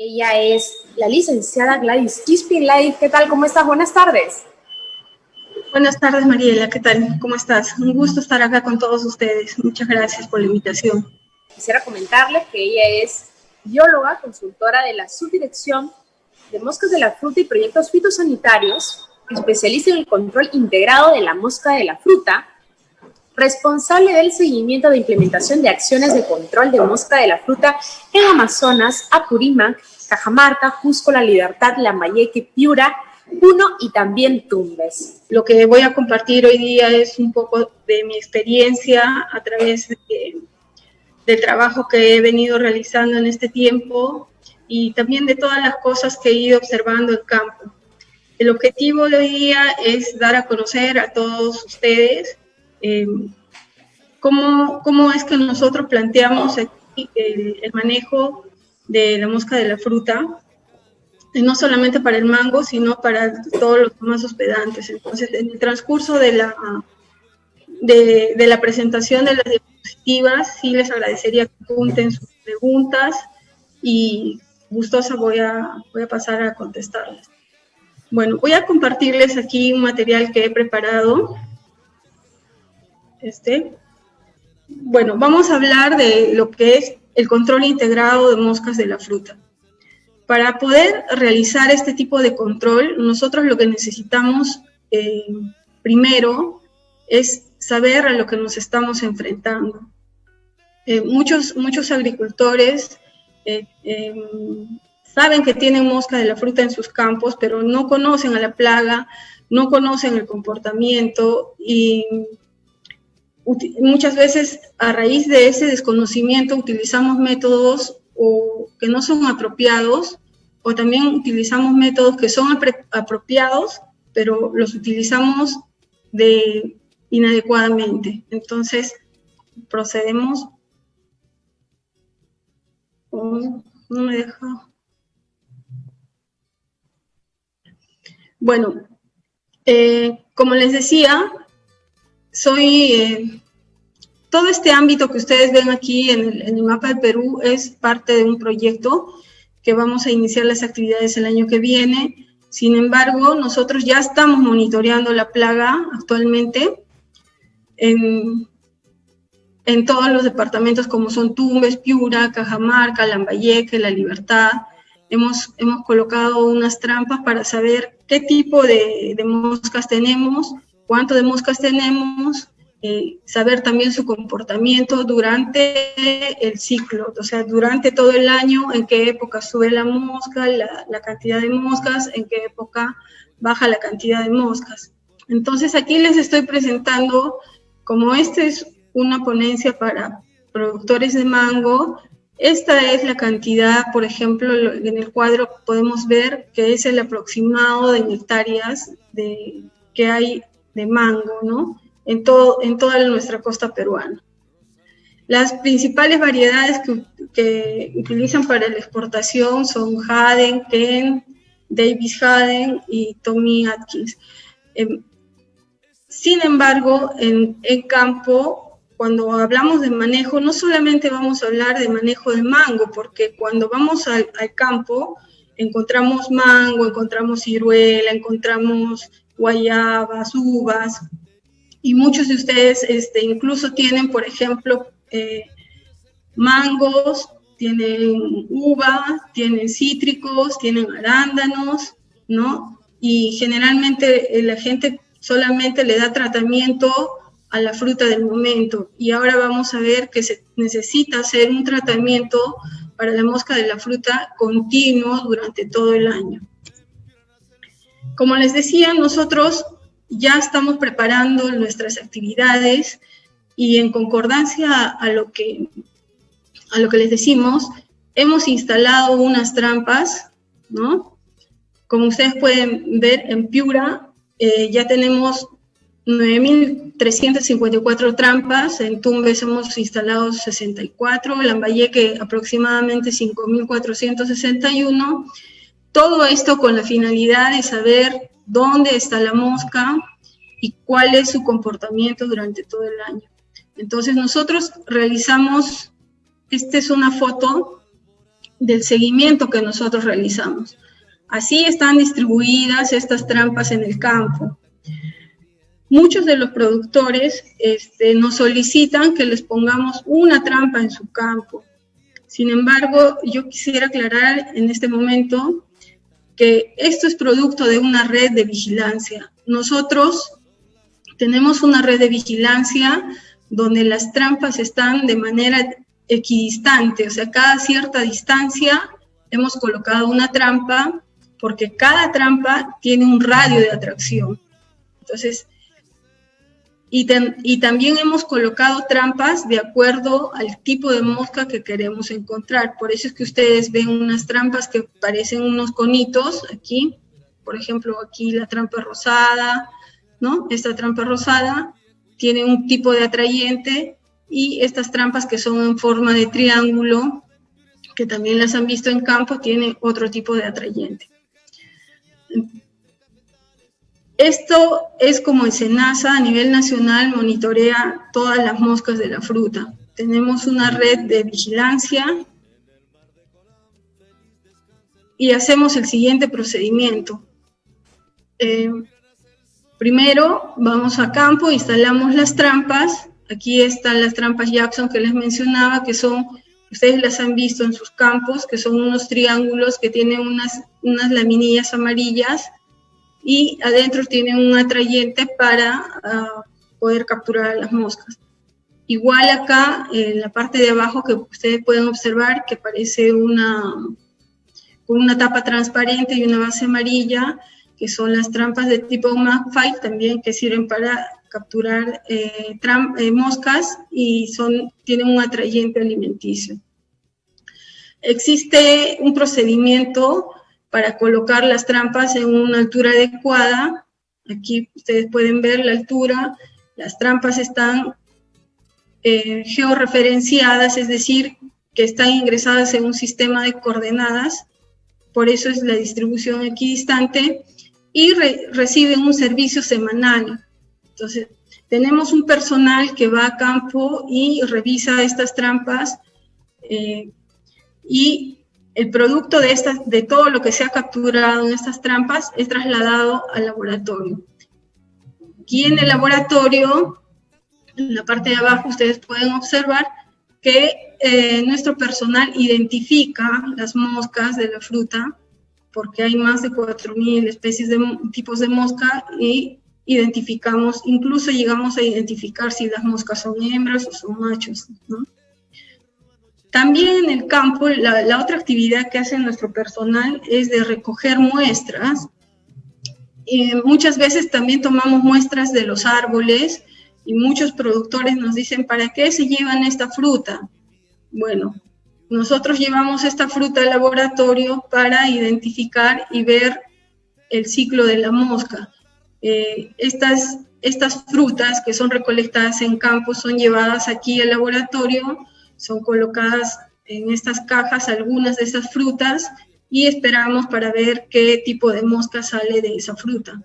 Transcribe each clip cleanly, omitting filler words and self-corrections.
Ella es la licenciada Gladys Chispin. Gladys, ¿qué tal? ¿Cómo estás? Buenas tardes. Buenas tardes, Mariela. ¿Qué tal? ¿Cómo estás? Un gusto estar acá con todos ustedes. Muchas gracias por la invitación. Quisiera comentarles que ella es bióloga, consultora de la Subdirección de Moscas de la Fruta y Proyectos Fitosanitarios, especialista en el control integrado de la mosca de la fruta, responsable del seguimiento de implementación de acciones de control de mosca de la fruta en Amazonas, Apurímac, Cajamarca, Cusco, La Libertad, Lambayeque, Piura, Puno y también Tumbes. Lo que voy a compartir hoy día es un poco de mi experiencia a través del trabajo que he venido realizando en este tiempo y también de todas las cosas que he ido observando en campo. El objetivo de hoy día es dar a conocer a todos ustedes cómo es que nosotros planteamos aquí el manejo de la mosca de la fruta, y no solamente para el mango, sino para todos los demás hospedantes. Entonces, en el transcurso de la presentación de las diapositivas, sí les agradecería que apunten sus preguntas y gustosa voy a pasar a contestarlas. Bueno, voy a compartirles aquí un material que he preparado. Bueno, vamos a hablar de lo que es el control integrado de moscas de la fruta. Para poder realizar este tipo de control, nosotros lo que necesitamos primero es saber a lo que nos estamos enfrentando. Muchos agricultores saben que tienen mosca de la fruta en sus campos, pero no conocen a la plaga, no conocen el comportamiento y muchas veces a raíz de ese desconocimiento utilizamos métodos que no son apropiados, o también utilizamos métodos que son apropiados, pero los utilizamos inadecuadamente. Entonces, procedemos. No me deja. Bueno, como les decía, todo este ámbito que ustedes ven aquí en el mapa del Perú es parte de un proyecto que vamos a iniciar las actividades el año que viene. Sin embargo, nosotros ya estamos monitoreando la plaga actualmente en todos los departamentos como son Tumbes, Piura, Cajamarca, Lambayeque, La Libertad. Hemos colocado unas trampas para saber qué tipo de moscas tenemos, cuánto de moscas tenemos, saber también su comportamiento durante el ciclo, o sea, durante todo el año, en qué época sube la mosca, la cantidad de moscas, en qué época baja la cantidad de moscas. Entonces aquí les estoy presentando, como esta es una ponencia para productores de mango, esta es la cantidad, por ejemplo, en el cuadro podemos ver que es el aproximado de hectáreas que hay de mango, ¿no? En toda nuestra costa peruana. Las principales variedades que utilizan para la exportación son Haden, Ken, Davis Haden y Tommy Atkins. Sin embargo, en campo, cuando hablamos de manejo, no solamente vamos a hablar de manejo de mango, porque cuando vamos al campo, encontramos mango, encontramos ciruela, encontramos guayabas, uvas, y muchos de ustedes incluso tienen, por ejemplo, mangos, tienen uva, tienen cítricos, tienen arándanos, ¿no? Y generalmente la gente solamente le da tratamiento a la fruta del momento. Y ahora vamos a ver que se necesita hacer un tratamiento para la mosca de la fruta continuo durante todo el año. Como les decía, nosotros ya estamos preparando nuestras actividades y en concordancia a lo que les decimos, hemos instalado unas trampas, ¿no? Como ustedes pueden ver, en Piura ya tenemos 9.354 trampas, en Tumbes hemos instalado 64, en Lambayeque aproximadamente 5.461. Todo esto con la finalidad de saber dónde está la mosca y cuál es su comportamiento durante todo el año. Entonces nosotros realizamos, esta es una foto del seguimiento que nosotros realizamos. Así están distribuidas estas trampas en el campo. Muchos de los productores nos solicitan que les pongamos una trampa en su campo. Sin embargo, yo quisiera aclarar en este momento que esto es producto de una red de vigilancia. Nosotros tenemos una red de vigilancia donde las trampas están de manera equidistante, o sea, cada cierta distancia hemos colocado una trampa porque cada trampa tiene un radio de atracción. Entonces, y también hemos colocado trampas de acuerdo al tipo de mosca que queremos encontrar. Por eso es que ustedes ven unas trampas que parecen unos conitos aquí. Por ejemplo, aquí la trampa rosada, ¿no? Esta trampa rosada tiene un tipo de atrayente y estas trampas que son en forma de triángulo, que también las han visto en campo, tienen otro tipo de atrayente. Esto es como SENASA a nivel nacional monitorea todas las moscas de la fruta. Tenemos una red de vigilancia y hacemos el siguiente procedimiento. Primero vamos a campo, instalamos las trampas. Aquí están las trampas Jackson que les mencionaba, que son, ustedes las han visto en sus campos, que son unos triángulos que tienen unas laminillas amarillas, y adentro tienen un atrayente para poder capturar a las moscas. Igual acá, en la parte de abajo, que ustedes pueden observar que parece con una tapa transparente y una base amarilla, que son las trampas de tipo Magpie, también que sirven para capturar moscas y tienen un atrayente alimenticio. Existe un procedimiento para colocar las trampas en una altura adecuada. Aquí ustedes pueden ver la altura. Las trampas están georreferenciadas, es decir, que están ingresadas en un sistema de coordenadas. Por eso es la distribución equidistante. Y reciben un servicio semanal. Entonces, tenemos un personal que va a campo y revisa estas trampas y el producto de todo lo que se ha capturado en estas trampas es trasladado al laboratorio. Aquí en el laboratorio, en la parte de abajo, ustedes pueden observar que nuestro personal identifica las moscas de la fruta, porque hay más de 4.000 especies de tipos de mosca y identificamos, incluso llegamos a identificar si las moscas son hembras o son machos, ¿no? También en el campo, la otra actividad que hace nuestro personal es de recoger muestras. Muchas veces también tomamos muestras de los árboles y muchos productores nos dicen, ¿para qué se llevan esta fruta? Bueno, nosotros llevamos esta fruta al laboratorio para identificar y ver el ciclo de la mosca. Estas frutas que son recolectadas en campo son llevadas aquí al laboratorio, son colocadas en estas cajas algunas de esas frutas y esperamos para ver qué tipo de mosca sale de esa fruta.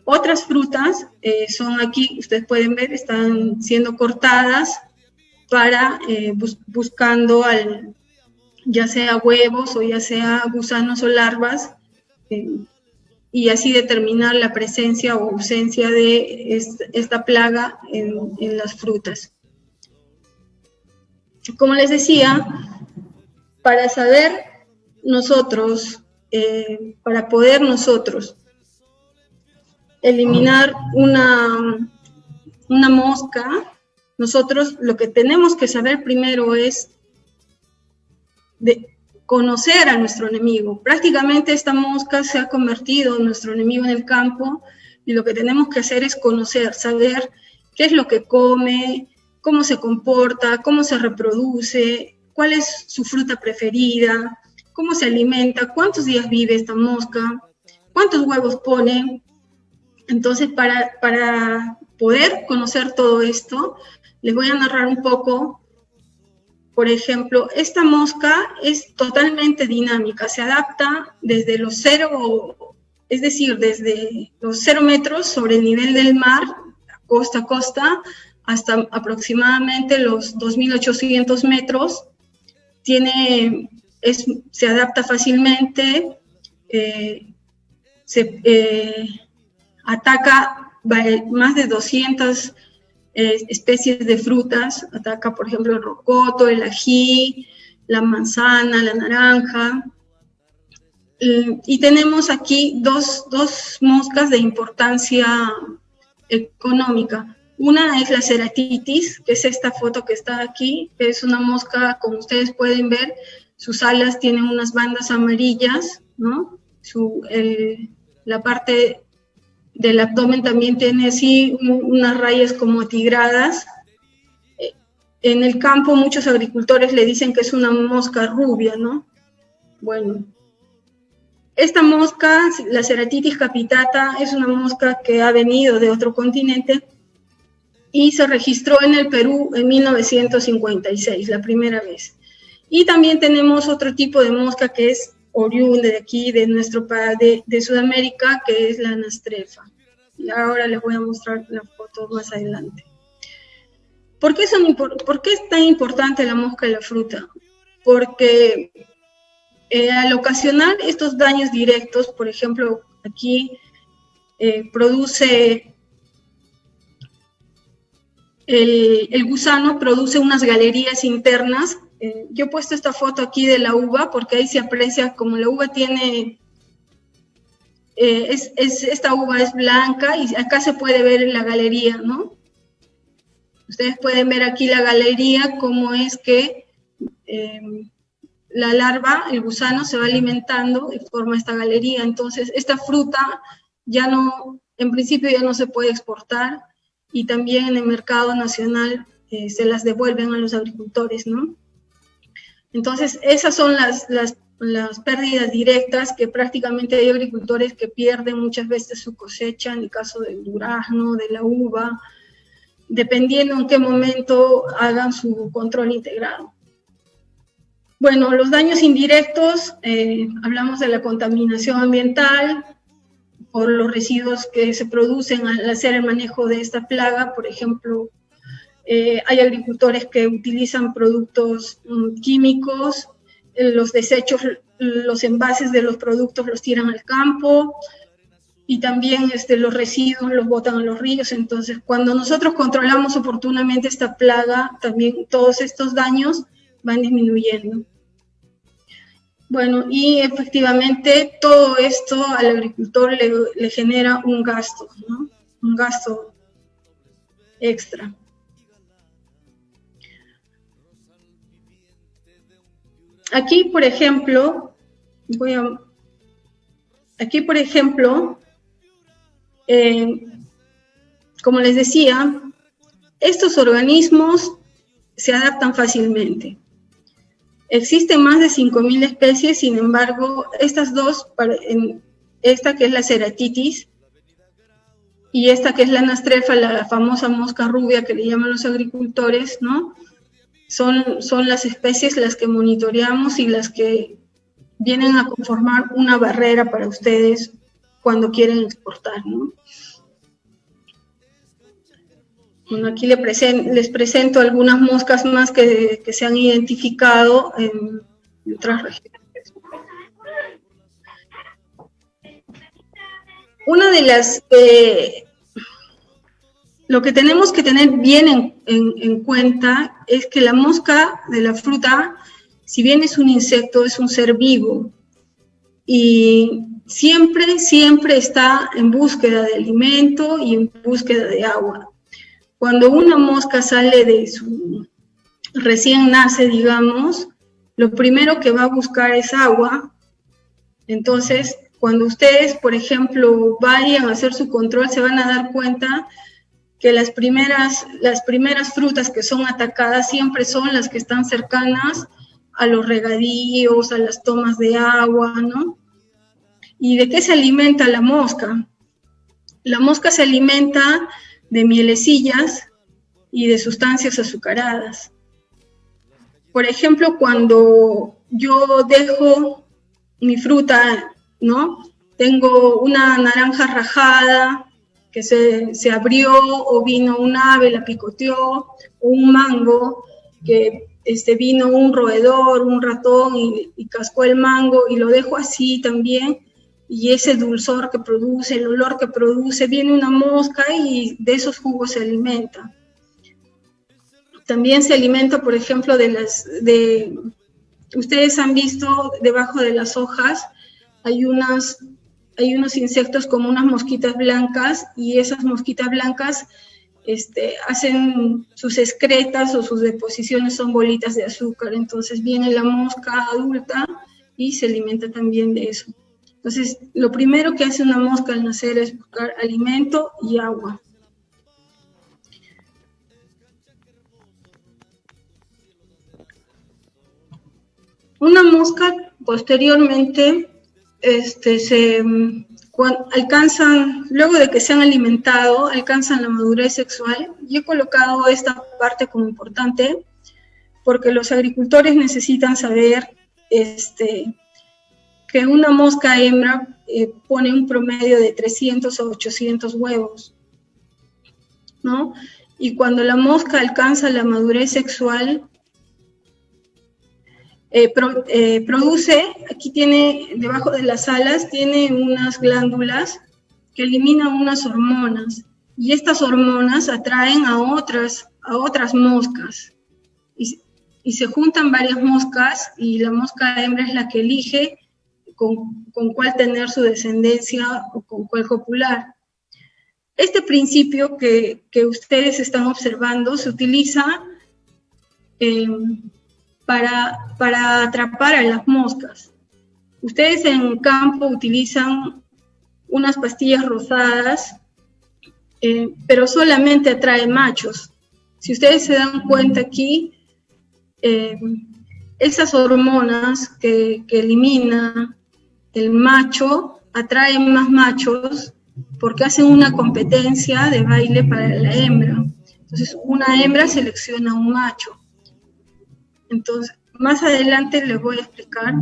Otras frutas son aquí, ustedes pueden ver, están siendo cortadas para buscando ya sea huevos o ya sea gusanos o larvas y así determinar la presencia o ausencia de esta plaga en las frutas. Como les decía, para saber nosotros, para poder nosotros eliminar una mosca, nosotros lo que tenemos que saber primero es conocer a nuestro enemigo. Prácticamente esta mosca se ha convertido en nuestro enemigo en el campo y lo que tenemos que hacer es conocer, saber qué es lo que come, cómo se comporta, cómo se reproduce, cuál es su fruta preferida, cómo se alimenta, cuántos días vive esta mosca, cuántos huevos pone. Entonces, para poder conocer todo esto, les voy a narrar un poco. Por ejemplo, esta mosca es totalmente dinámica, se adapta desde los 0, es decir, desde los 0 metros sobre el nivel del mar, costa a costa, hasta aproximadamente los 2.800 metros. Tiene se adapta fácilmente, ataca más de 200 especies de frutas, ataca por ejemplo el rocoto, el ají, la manzana, la naranja. Y tenemos aquí dos moscas de importancia económica. Una es la ceratitis, que es esta foto que está aquí, que es una mosca, como ustedes pueden ver, sus alas tienen unas bandas amarillas, ¿no? La parte del abdomen también tiene así unas rayas como atigradas. En el campo muchos agricultores le dicen que es una mosca rubia, ¿no? Bueno, esta mosca, la Ceratitis capitata, es una mosca que ha venido de otro continente y se registró en el Perú en 1956, la primera vez. Y también tenemos otro tipo de mosca que es oriunda de aquí, de nuestro país, de Sudamérica, que es la anastrefa. Y ahora les voy a mostrar la foto más adelante. ¿Por qué es tan importante la mosca de la fruta? Porque al ocasionar estos daños directos, por ejemplo, aquí el gusano produce unas galerías internas. Yo he puesto esta foto aquí de la uva porque ahí se aprecia como la uva tiene, esta uva es blanca y acá se puede ver la galería, ¿no? Ustedes pueden ver aquí la galería, cómo es que la larva, el gusano, se va alimentando y forma esta galería. Entonces, esta fruta ya no, en principio ya no se puede exportar y también en el mercado nacional se las devuelven a los agricultores, ¿no? Entonces, esas son las pérdidas directas que prácticamente hay agricultores que pierden muchas veces su cosecha, en el caso del durazno, de la uva, dependiendo en qué momento hagan su control integrado. Bueno, los daños indirectos, hablamos de la contaminación ambiental por los residuos que se producen al hacer el manejo de esta plaga. Por ejemplo, hay agricultores que utilizan productos químicos, los desechos, los envases de los productos los tiran al campo, y también los residuos los botan a los ríos. Entonces, cuando nosotros controlamos oportunamente esta plaga, también todos estos daños van disminuyendo. Bueno, y efectivamente todo esto al agricultor le genera un gasto, ¿no? Un gasto extra. Aquí, por ejemplo, como les decía, estos organismos se adaptan fácilmente. Existen más de 5.000 especies, sin embargo, estas dos, esta que es la ceratitis y esta que es la anastrefa, la famosa mosca rubia que le llaman los agricultores, ¿no? Son las especies las que monitoreamos y las que vienen a conformar una barrera para ustedes cuando quieren exportar, ¿no? Bueno, aquí les presento algunas moscas más que se han identificado en otras regiones. Una de las lo que tenemos que tener bien en cuenta es que la mosca de la fruta, si bien es un insecto, es un ser vivo y siempre está en búsqueda de alimento y en búsqueda de agua. Cuando una mosca sale de recién nace, digamos, lo primero que va a buscar es agua. Entonces, cuando ustedes, por ejemplo, vayan a hacer su control, se van a dar cuenta que las primeras frutas que son atacadas siempre son las que están cercanas a los regadíos, a las tomas de agua, ¿no? ¿Y de qué se alimenta la mosca? La mosca se alimenta de mielecillas y de sustancias azucaradas. Por ejemplo, cuando yo dejo mi fruta, ¿no? Tengo una naranja rajada que se abrió, o vino un ave, la picoteó, o un mango que vino un roedor, un ratón y cascó el mango y lo dejo así también, y ese dulzor que produce, el olor que produce, viene una mosca y de esos jugos se alimenta. También se alimenta, por ejemplo, ustedes han visto debajo de las hojas, hay unos insectos como unas mosquitas blancas, y esas mosquitas blancas hacen sus excretas o sus deposiciones son bolitas de azúcar. Entonces viene la mosca adulta y se alimenta también de eso. Entonces, lo primero que hace una mosca al nacer es buscar alimento y agua. Una mosca posteriormente alcanzan, luego de que se han alimentado, alcanzan la madurez sexual. Y he colocado esta parte como importante porque los agricultores necesitan saber que una mosca hembra pone un promedio de 300 a 800 huevos, ¿no? Y cuando la mosca alcanza la madurez sexual, produce, aquí tiene, debajo de las alas, tiene unas glándulas que eliminan unas hormonas, y estas hormonas atraen a otras moscas, y se juntan varias moscas, y la mosca hembra es la que elige con cuál tener su descendencia o con cuál copular. Este principio que ustedes están observando se utiliza para atrapar a las moscas. Ustedes en campo utilizan unas pastillas rosadas, pero solamente atrae machos. Si ustedes se dan cuenta aquí, esas hormonas que elimina el macho atraen más machos porque hacen una competencia de baile para la hembra. Entonces, una hembra selecciona un macho. Entonces, más adelante les voy a explicar.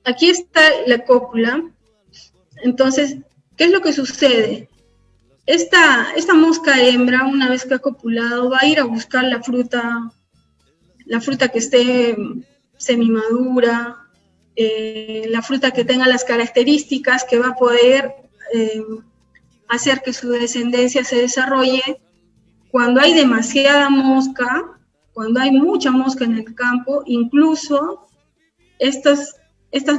Aquí está la cópula. Entonces, ¿qué es lo que sucede? Esta mosca hembra, una vez que ha copulado, va a ir a buscar la fruta que esté semimadura, la fruta que tenga las características que va a poder hacer que su descendencia se desarrolle. Cuando hay demasiada mosca, cuando hay mucha mosca en el campo, incluso estas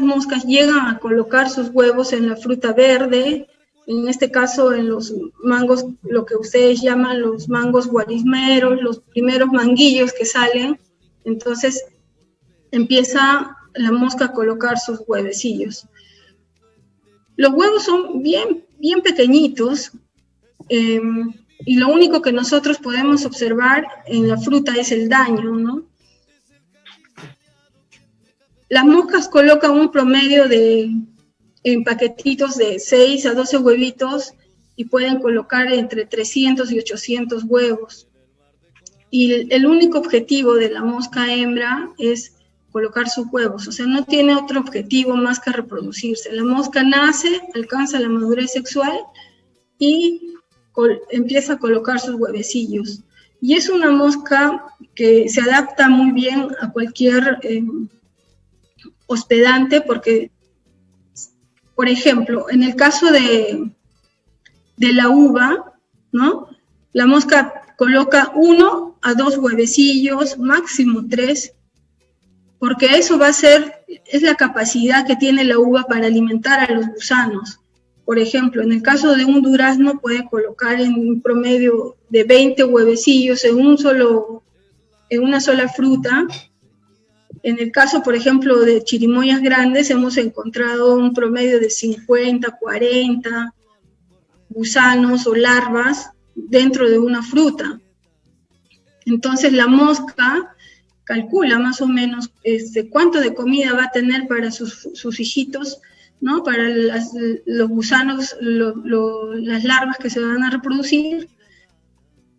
moscas llegan a colocar sus huevos en la fruta verde, en este caso en los mangos, lo que ustedes llaman los mangos guarismeros, los primeros manguillos que salen. Entonces empieza la mosca a colocar sus huevecillos. Los huevos son bien pequeñitos, y lo único que nosotros podemos observar en la fruta es el daño, ¿no? Las moscas colocan un promedio en paquetitos de 6 a 12 huevitos, y pueden colocar entre 300 y 800 huevos. Y el único objetivo de la mosca hembra es colocar sus huevos, o sea, no tiene otro objetivo más que reproducirse. La mosca nace, alcanza la madurez sexual y empieza a colocar sus huevecillos. Y es una mosca que se adapta muy bien a cualquier hospedante, porque, por ejemplo, en el caso de la uva, ¿no? La mosca coloca 1 a 2 huevecillos, máximo 3, porque eso es la capacidad que tiene la uva para alimentar a los gusanos. Por ejemplo, en el caso de un durazno puede colocar en un promedio de 20 huevecillos en una sola fruta. En el caso, por ejemplo, de chirimoyas grandes, hemos encontrado un promedio de 50, 40 gusanos o larvas dentro de una fruta. Entonces la mosca calcula más o menos cuánto de comida va a tener para sus hijitos, ¿no? Para los gusanos, las larvas que se van a reproducir,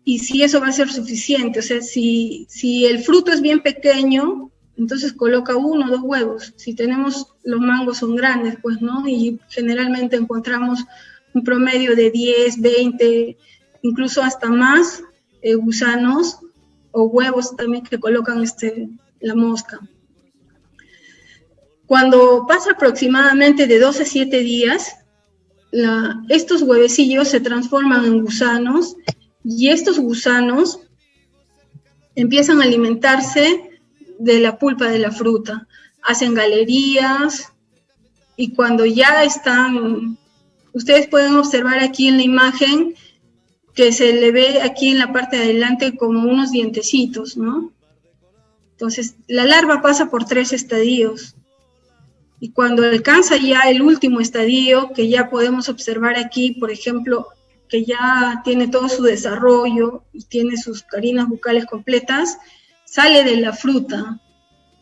y si eso va a ser suficiente. O sea, si el fruto es bien pequeño, entonces coloca 1 o 2 huevos. Si tenemos, los mangos son grandes, pues, ¿no? Y generalmente encontramos un promedio de 10, 20 incluso hasta más gusanos o huevos también que colocan la mosca. Cuando pasa aproximadamente de 2 a 7 días, estos huevecillos se transforman en gusanos y estos gusanos empiezan a alimentarse de la pulpa de la fruta. Hacen galerías y cuando ya están, ustedes pueden observar aquí en la imagen que se le ve aquí en la parte de adelante como unos dientecitos, ¿no? Entonces, la larva pasa por 3 estadios. Y cuando alcanza ya el último estadio, que ya podemos observar aquí, por ejemplo, que ya tiene todo su desarrollo y tiene sus carinas bucales completas, sale de la fruta,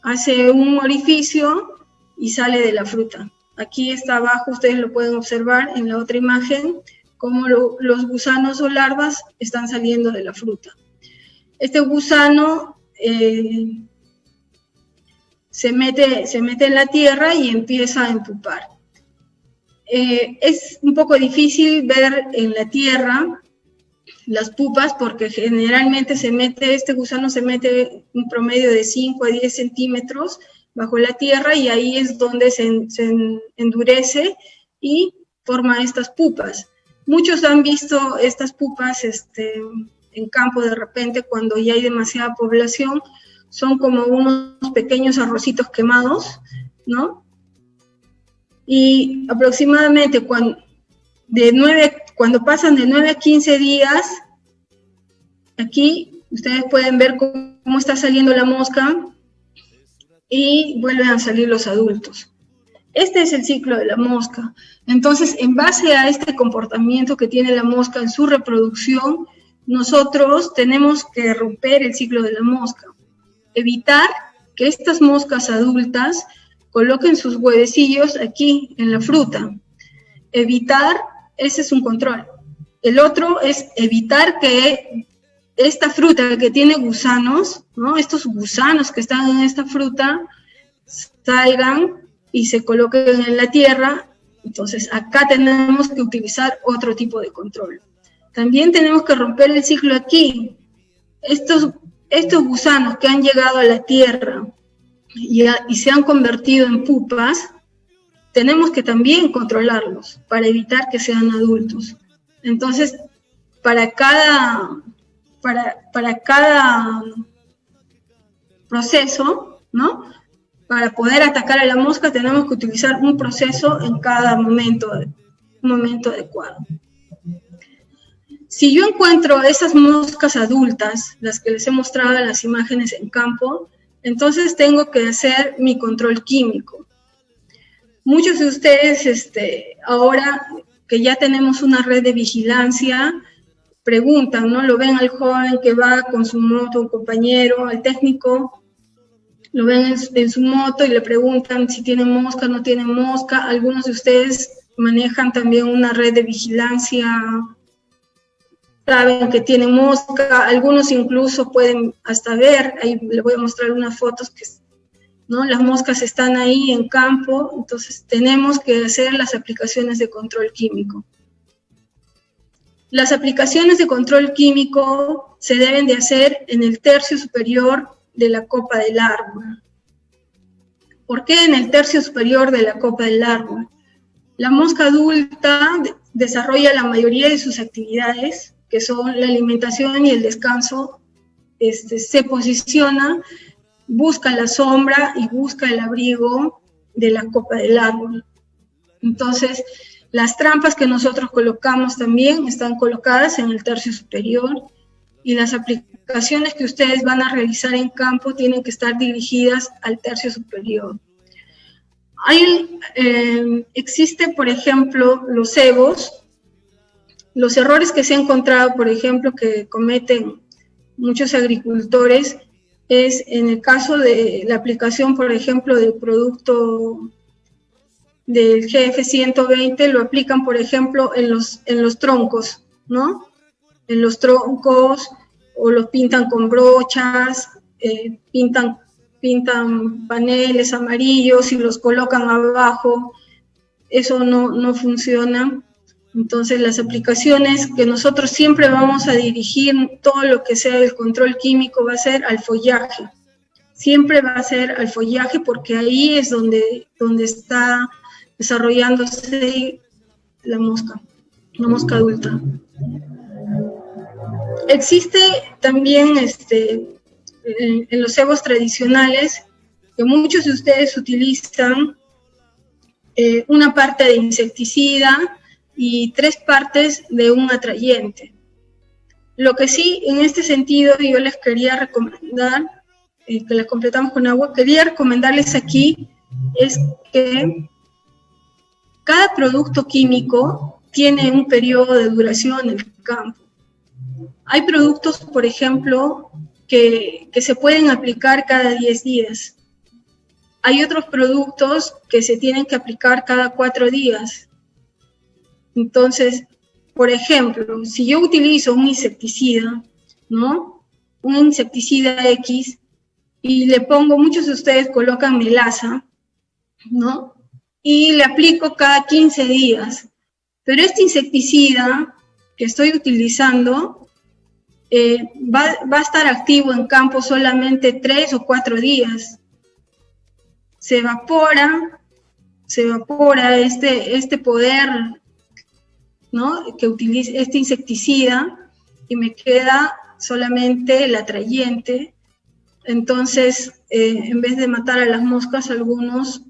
hace un orificio y sale de la fruta. Aquí está abajo, ustedes lo pueden observar en la otra imagen, cómo los gusanos o larvas están saliendo de la fruta. Este gusano se mete en la tierra y empieza a empupar. Es un poco difícil ver en la tierra las pupas porque generalmente este gusano se mete un promedio de 5 a 10 centímetros bajo la tierra y ahí es donde se endurece y forma estas pupas. Muchos han visto estas pupas en campo de repente cuando ya hay demasiada población, son como unos pequeños arrocitos quemados, ¿no? Y aproximadamente cuando pasan de 9 a 15 días, aquí ustedes pueden ver cómo está saliendo la mosca y vuelven a salir los adultos. Este es el ciclo de la mosca. Entonces, en base a este comportamiento que tiene la mosca en su reproducción, nosotros tenemos que romper el ciclo de la mosca. Evitar que estas moscas adultas coloquen sus huevecillos aquí en la fruta. Evitar, ese es un control. El otro es evitar que esta fruta que tiene gusanos, ¿no? Estos gusanos que están en esta fruta salgan y se coloquen en la tierra. Entonces acá tenemos que utilizar otro tipo de control. También tenemos que romper el ciclo aquí. Estos gusanos que han llegado a la tierra y se han convertido en pupas, tenemos que también controlarlos para evitar que sean adultos. Entonces, para cada proceso, ¿no? Para poder atacar a la mosca tenemos que utilizar un proceso en cada momento adecuado. Si yo encuentro esas moscas adultas, las que les he mostrado en las imágenes en campo, entonces tengo que hacer mi control químico. Muchos de ustedes, ahora que ya tenemos una red de vigilancia, preguntan, ¿no? Lo ven al joven que va con su moto, un compañero, al técnico, lo ven en su moto y le preguntan si tiene mosca, no tiene mosca. Algunos de ustedes manejan también una red de vigilancia, saben que tienen mosca, algunos incluso pueden hasta ver, ahí les voy a mostrar unas fotos que, ¿no? Las moscas están ahí en campo, entonces tenemos que hacer las aplicaciones de control químico. Las aplicaciones de control químico se deben de hacer en el tercio superior de la copa del árbol. ¿Por qué en el tercio superior de la copa del árbol? La mosca adulta desarrolla la mayoría de sus actividades, que son la alimentación y el descanso, se posiciona, busca la sombra y busca el abrigo de la copa del árbol. Entonces, las trampas que nosotros colocamos también están colocadas en el tercio superior y las aplicaciones que ustedes van a realizar en campo tienen que estar dirigidas al tercio superior. Existe, por ejemplo, los cebos. Los errores que se han encontrado, por ejemplo, que cometen muchos agricultores, es en el caso de la aplicación, por ejemplo, del producto del GF120, lo aplican, por ejemplo, en los troncos, ¿no? En los troncos, o los pintan con brochas, pintan paneles amarillos y los colocan abajo. Eso no funciona. Entonces, las aplicaciones que nosotros siempre vamos a dirigir, todo lo que sea el control químico, va a ser al follaje. Siempre va a ser al follaje porque ahí es donde está desarrollándose la mosca adulta. Existe también en los cebos tradicionales que muchos de ustedes utilizan una parte de insecticida y 3 partes de un atrayente. Lo que sí, en este sentido, yo les quería recomendar, que la completamos con agua, quería recomendarles aquí es que cada producto químico tiene un periodo de duración en el campo. Hay productos, por ejemplo, que se pueden aplicar cada 10 días. Hay otros productos que se tienen que aplicar cada 4 días. Entonces, por ejemplo, si yo utilizo un insecticida, ¿no? Un insecticida X, y le pongo, muchos de ustedes colocan melaza, ¿no? Y le aplico cada 15 días. Pero este insecticida que estoy utilizando va a estar activo en campo solamente 3 o 4 días. Se evapora este poder, ¿no? Que utiliza este insecticida y me queda solamente el atrayente. Entonces, en vez de matar a las moscas, algunos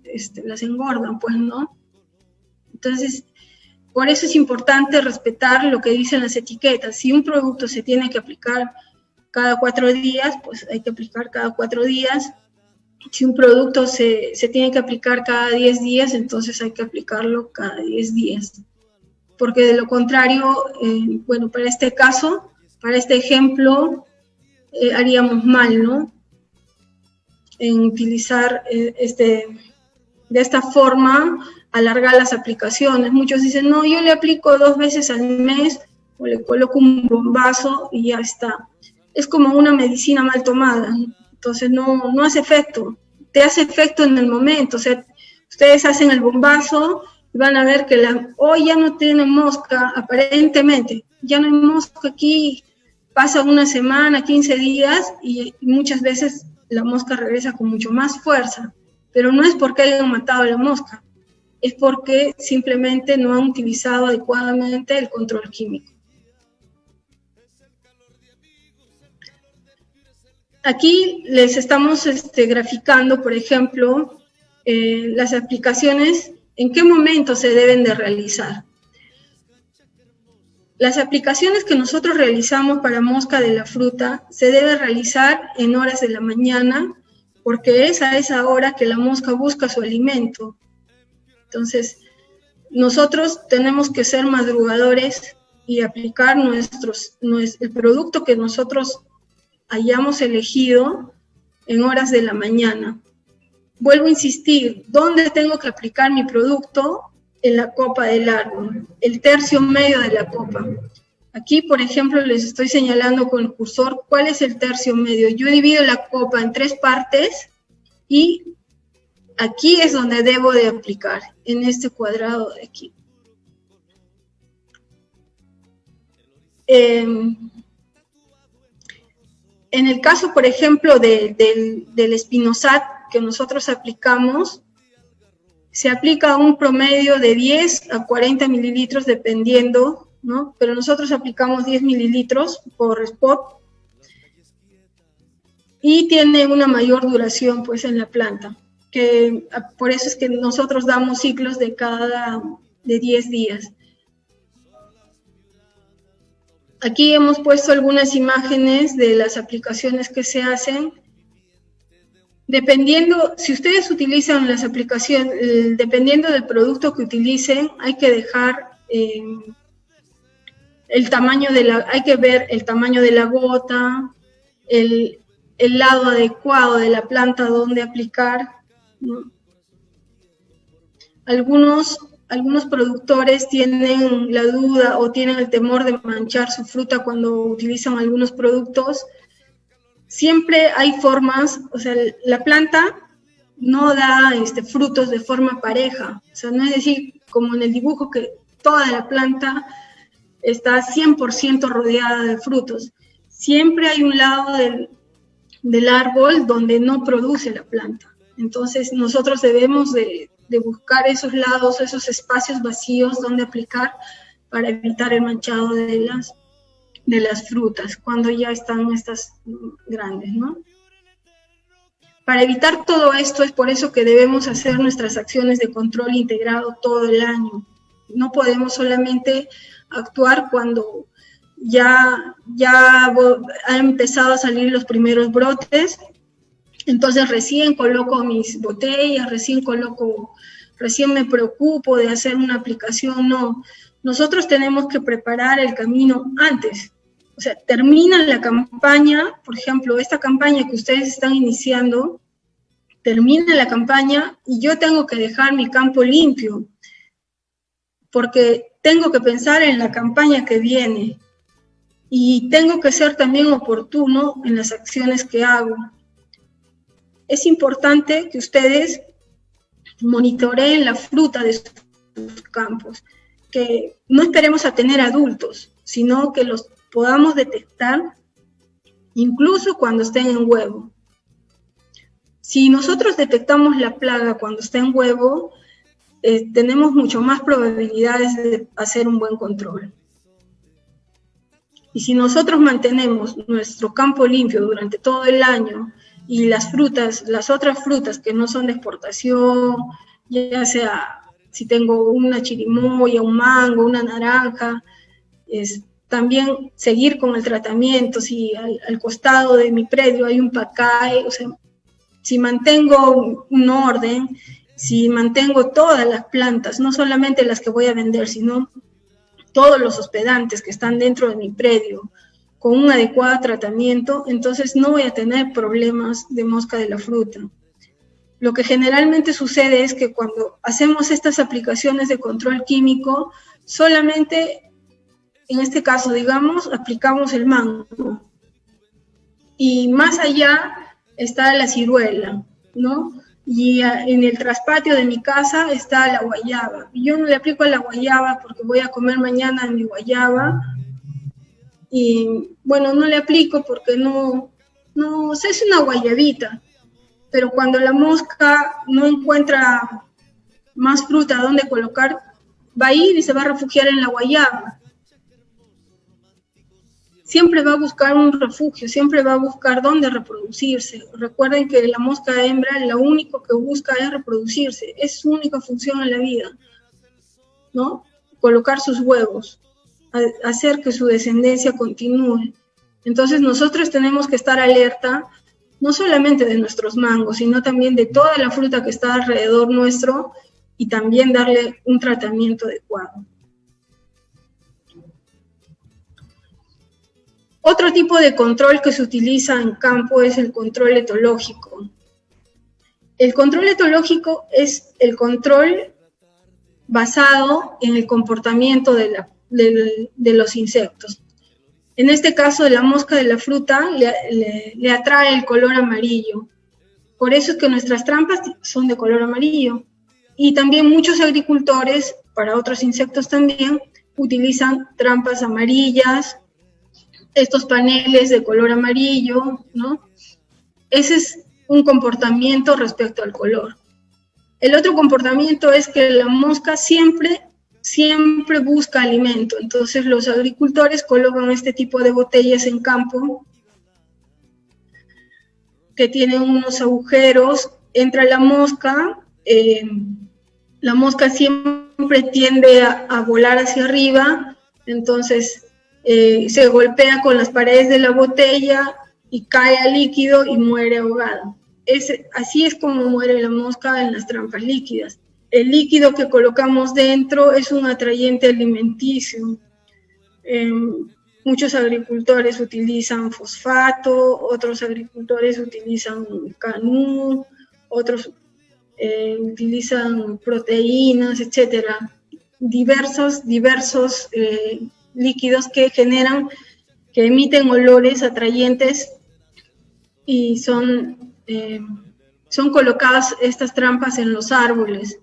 las engordan, pues, ¿no? Entonces, por eso es importante respetar lo que dicen las etiquetas. Si un producto se tiene que aplicar cada 4 días, pues hay que aplicar cada 4 días. Si un producto se tiene que aplicar cada 10 días, entonces hay que aplicarlo cada 10 días. Porque de lo contrario, bueno, para este caso, para este ejemplo, haríamos mal, ¿no? En utilizar de esta forma, alargar las aplicaciones. Muchos dicen, no, yo le aplico 2 veces al mes, o le coloco un bombazo y ya está. Es como una medicina mal tomada, entonces no hace efecto. Te hace efecto en el momento, o sea, ustedes hacen el bombazo y van a ver que hoy ya no tiene mosca, aparentemente, ya no hay mosca aquí, pasa una semana, 15 días y muchas veces la mosca regresa con mucho más fuerza, pero no es porque hayan matado a la mosca, es porque simplemente no han utilizado adecuadamente el control químico. Aquí les estamos graficando, por ejemplo, las aplicaciones, en qué momento se deben de realizar. Las aplicaciones que nosotros realizamos para mosca de la fruta se debe realizar en horas de la mañana, porque es a esa hora que la mosca busca su alimento. Entonces, nosotros tenemos que ser madrugadores y aplicar el producto que nosotros hayamos elegido en horas de la mañana. Vuelvo a insistir, ¿dónde tengo que aplicar mi producto? En la copa del árbol, el tercio medio de la copa. Aquí, por ejemplo, les estoy señalando con el cursor cuál es el tercio medio. Yo divido la copa en 3 partes y aquí es donde debo de aplicar, en este cuadrado de aquí. En el caso, por ejemplo, del espinosat que nosotros aplicamos, se aplica un promedio de 10 a 40 mililitros dependiendo, ¿no? Pero nosotros aplicamos 10 mililitros por spot y tiene una mayor duración pues en la planta, que por eso es que nosotros damos ciclos de 10 días. Aquí hemos puesto algunas imágenes de las aplicaciones que se hacen. Dependiendo, si ustedes utilizan las aplicaciones, dependiendo del producto que utilicen, hay que dejar hay que ver el tamaño de la gota, el lado adecuado de la planta donde aplicar, ¿no? Algunos productores tienen la duda o tienen el temor de manchar su fruta cuando utilizan algunos productos. Siempre hay formas, o sea, la planta no da frutos de forma pareja, o sea, no es decir, como en el dibujo que toda la planta está 100% rodeada de frutos. Siempre hay un lado del árbol donde no produce la planta. Entonces nosotros debemos de buscar esos lados, esos espacios vacíos donde aplicar para evitar el manchado de las frutas cuando ya están estas grandes, ¿no? Para evitar todo esto es por eso que debemos hacer nuestras acciones de control integrado todo el año. No podemos solamente actuar cuando ya han empezado a salir los primeros brotes, entonces recién coloco mis botellas, recién me preocupo de hacer una aplicación. No, nosotros tenemos que preparar el camino antes. O sea, terminan la campaña, por ejemplo, esta campaña que ustedes están iniciando, termina la campaña y yo tengo que dejar mi campo limpio, porque tengo que pensar en la campaña que viene y tengo que ser también oportuno en las acciones que hago. Es importante que ustedes monitoreen la fruta de sus campos, que no esperemos a tener adultos, sino que los podamos detectar incluso cuando estén en huevo. Si nosotros detectamos la plaga cuando está en huevo, tenemos mucho más probabilidades de hacer un buen control. Y si nosotros mantenemos nuestro campo limpio durante todo el año y las otras frutas que no son de exportación, ya sea si tengo una chirimoya, un mango, una naranja, también seguir con el tratamiento. Si al costado de mi predio hay un pacay, o sea, si mantengo un orden, si mantengo todas las plantas, no solamente las que voy a vender, sino todos los hospedantes que están dentro de mi predio, con un adecuado tratamiento, entonces no voy a tener problemas de mosca de la fruta. Lo que generalmente sucede es que cuando hacemos estas aplicaciones de control químico, solamente, en este caso, digamos, aplicamos el mango. Y más allá está la ciruela, ¿no? Y en el traspatio de mi casa está la guayaba. Y yo no le aplico a la guayaba porque voy a comer mañana mi guayaba. Y bueno, no le aplico porque no, o sea, es una guayabita. Pero cuando la mosca no encuentra más fruta donde colocar, va a ir y se va a refugiar en la guayaba. Siempre va a buscar un refugio, siempre va a buscar dónde reproducirse. Recuerden que la mosca hembra lo único que busca es reproducirse, es su única función en la vida, ¿no? Colocar sus huevos, hacer que su descendencia continúe. Entonces nosotros tenemos que estar alerta, no solamente de nuestros mangos, sino también de toda la fruta que está alrededor nuestro y también darle un tratamiento adecuado. Otro tipo de control que se utiliza en campo es el control etológico. El control etológico es el control basado en el comportamiento de los insectos. En este caso, la mosca de la fruta le atrae el color amarillo. Por eso es que nuestras trampas son de color amarillo. Y también muchos agricultores, para otros insectos también, utilizan trampas amarillas, estos paneles de color amarillo, ¿no? Ese es un comportamiento respecto al color. El otro comportamiento es que la mosca siempre busca alimento. Entonces los agricultores colocan este tipo de botellas en campo que tienen unos agujeros, entra la mosca siempre tiende a volar hacia arriba, entonces se golpea con las paredes de la botella y cae al líquido y muere ahogada. Así es como muere la mosca en las trampas líquidas. El líquido que colocamos dentro es un atrayente alimenticio. Muchos agricultores utilizan fosfato, otros agricultores utilizan canú, otros utilizan proteínas, etcétera. Diversos líquidos que emiten olores atrayentes y son colocadas estas trampas en los árboles.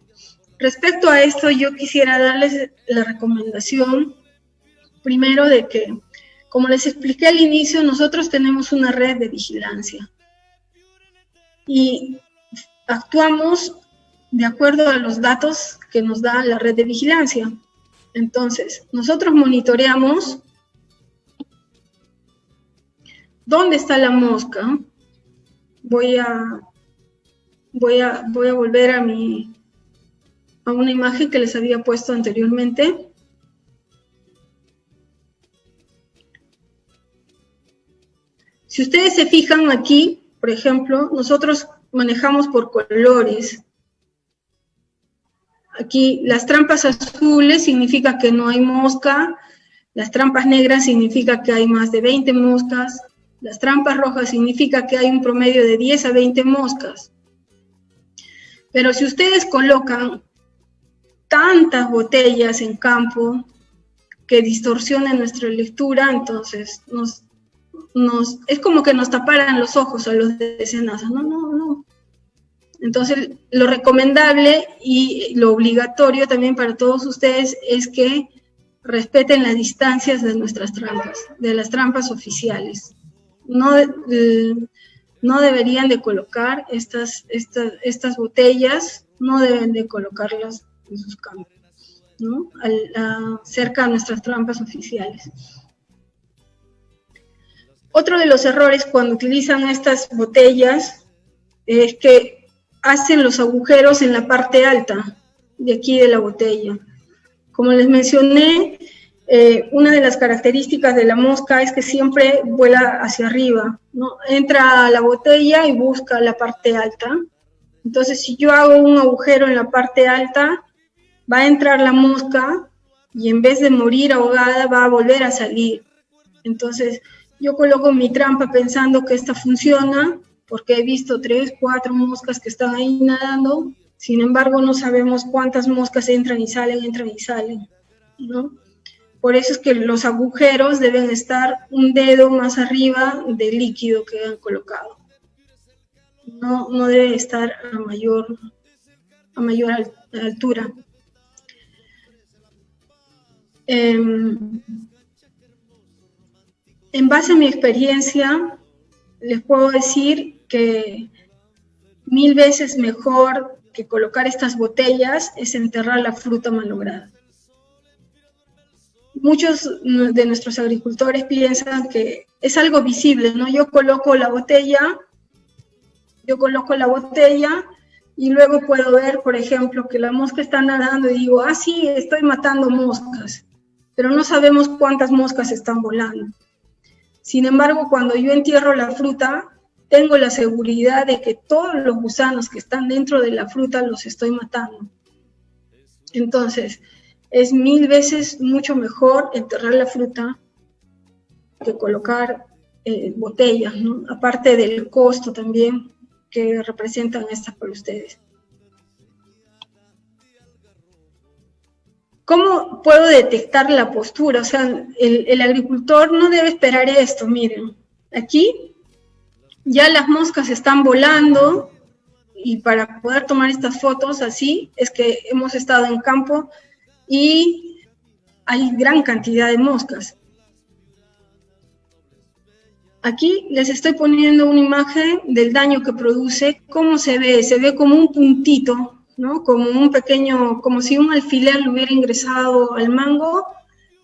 Respecto a esto, yo quisiera darles la recomendación, primero, de que, como les expliqué al inicio, nosotros tenemos una red de vigilancia y actuamos de acuerdo a los datos que nos da la red de vigilancia. Entonces, nosotros monitoreamos dónde está la mosca. Voy a volver a una imagen que les había puesto anteriormente. Si ustedes se fijan aquí, por ejemplo, nosotros manejamos por colores. Aquí las trampas azules significa que no hay mosca, las trampas negras significa que hay más de 20 moscas, las trampas rojas significa que hay un promedio de 10 a 20 moscas. Pero si ustedes colocan tantas botellas en campo que distorsionan nuestra lectura, entonces es como que nos taparan los ojos a los de SENASA. No. Entonces, lo recomendable y lo obligatorio también para todos ustedes es que respeten las distancias de nuestras trampas, de las trampas oficiales. No deberían de colocar estas botellas, no deben de colocarlas en sus campos, ¿no? Cerca a nuestras trampas oficiales. Otro de los errores cuando utilizan estas botellas es que hacen los agujeros en la parte alta de aquí de la botella. Como les mencioné, una de las características de la mosca es que siempre vuela hacia arriba, ¿no? Entra a la botella y busca la parte alta. Entonces, si yo hago un agujero en la parte alta, va a entrar la mosca y en vez de morir ahogada, va a volver a salir. Entonces, yo coloco mi trampa pensando que esta funciona, porque he visto 3, 4 moscas que están ahí nadando. Sin embargo, no sabemos cuántas moscas entran y salen, ¿no? Por eso es que los agujeros deben estar un dedo más arriba del líquido que han colocado. No debe estar a mayor altura. En base a mi experiencia, les puedo decir que 1000 veces mejor que colocar estas botellas es enterrar la fruta malograda. Muchos de nuestros agricultores piensan que es algo visible, ¿no? Yo coloco la botella y luego puedo ver, por ejemplo, que la mosca está nadando y digo, sí, estoy matando moscas, pero no sabemos cuántas moscas están volando. Sin embargo, cuando yo entierro la fruta, tengo la seguridad de que todos los gusanos que están dentro de la fruta los estoy matando. Entonces, es 1000 veces mucho mejor enterrar la fruta que colocar botellas, ¿no? Aparte del costo también que representan estas para ustedes. ¿Cómo puedo detectar la postura? O sea, el agricultor no debe esperar esto. Miren, aquí ya las moscas están volando y para poder tomar estas fotos así es que hemos estado en campo y hay gran cantidad de moscas. Aquí les estoy poniendo una imagen del daño que produce. ¿Cómo se ve? Se ve como un puntito, ¿no? Como un pequeño, como si un alfiler le hubiera ingresado al mango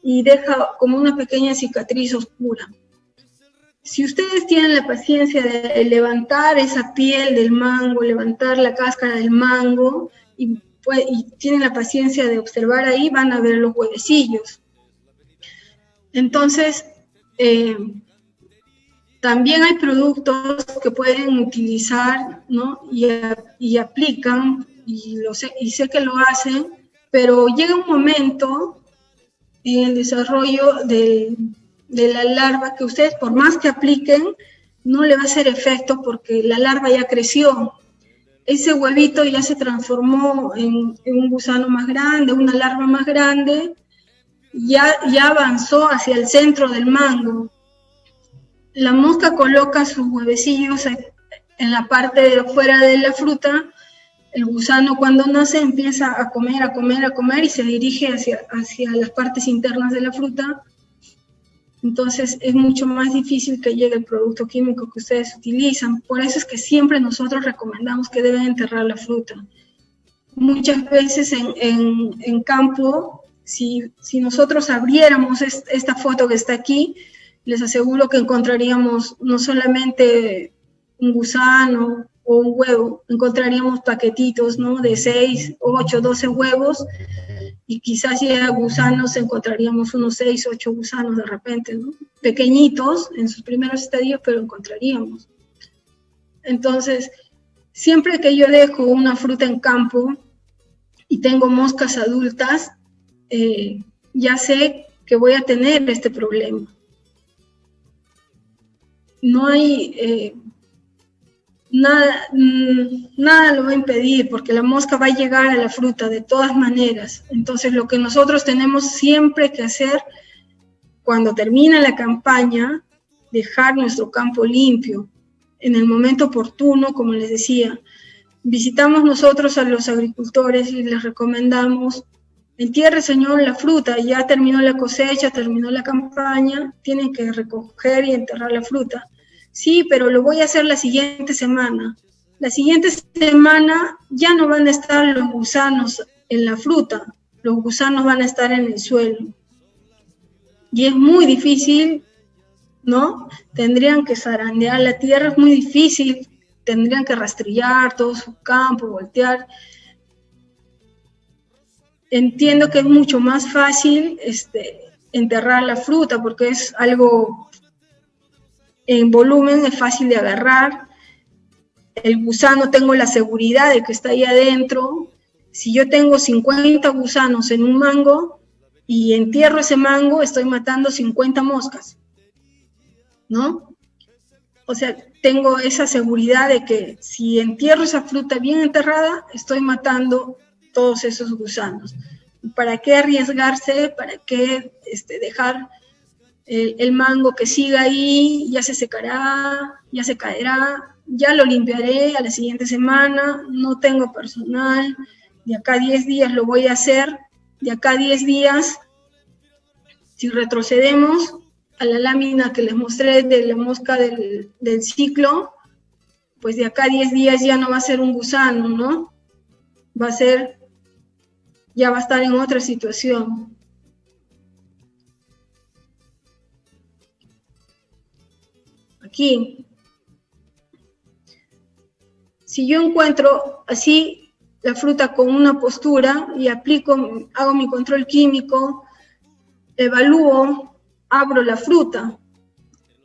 y deja como una pequeña cicatriz oscura. Si ustedes tienen la paciencia de levantar esa piel del mango, levantar la cáscara del mango y tienen la paciencia de observar ahí, van a ver los huevecillos. Entonces, también hay productos que pueden utilizar, ¿no? y aplican, y sé que lo hacen, pero llega un momento en el desarrollo de la larva que ustedes, por más que apliquen, no le va a hacer efecto porque la larva ya creció. Ese huevito ya se transformó en un gusano más grande, una larva más grande, ya avanzó hacia el centro del mango. La mosca coloca sus huevecillos en la parte de afuera de la fruta El gusano cuando nace empieza a comer, a comer, a comer y se dirige hacia las partes internas de la fruta. Entonces es mucho más difícil que llegue el producto químico que ustedes utilizan. Por eso es que siempre nosotros recomendamos que deben enterrar la fruta. Muchas veces en campo, si nosotros abriéramos esta foto que está aquí, les aseguro que encontraríamos no solamente un gusano o un huevo, encontraríamos paquetitos, ¿no? De 6, 8, 12 huevos, y quizás si era gusanos encontraríamos unos 6, 8 gusanos de repente, ¿no? Pequeñitos en sus primeros estadios, pero encontraríamos. Entonces, siempre que yo dejo una fruta en campo y tengo moscas adultas, ya sé que voy a tener este problema. No hay nada lo va a impedir, porque la mosca va a llegar a la fruta de todas maneras. Entonces, lo que nosotros tenemos siempre que hacer cuando termina la campaña, dejar nuestro campo limpio en el momento oportuno, como les decía. Visitamos nosotros a los agricultores y les recomendamos: entierre, señor, la fruta, ya terminó la cosecha, terminó la campaña, tienen que recoger y enterrar la fruta. Sí, pero lo voy a hacer la siguiente semana. La siguiente semana ya no van a estar los gusanos en la fruta, los gusanos van a estar en el suelo. Y es muy difícil, ¿no? Tendrían que zarandear la tierra, es muy difícil, tendrían que rastrillar todo su campo, voltear. Entiendo que es mucho más fácil enterrar la fruta, porque es algo en volumen, es fácil de agarrar. El gusano tengo la seguridad de que está ahí adentro. Si yo tengo 50 gusanos en un mango y entierro ese mango, estoy matando 50 moscas, ¿no? O sea, tengo esa seguridad de que si entierro esa fruta bien enterrada, estoy matando todos esos gusanos. ¿Para qué arriesgarse? ¿Para qué dejar el mango que siga ahí? Ya se secará, ya se caerá, ya lo limpiaré a la siguiente semana, no tengo personal, de acá a 10 días lo voy a hacer, de acá a 10 días, si retrocedemos a la lámina que les mostré de la mosca del ciclo, pues de acá a 10 días ya no va a ser un gusano, ¿no? Ya va a estar en otra situación. Aquí, si yo encuentro así la fruta con una postura y hago mi control químico, evalúo, abro la fruta,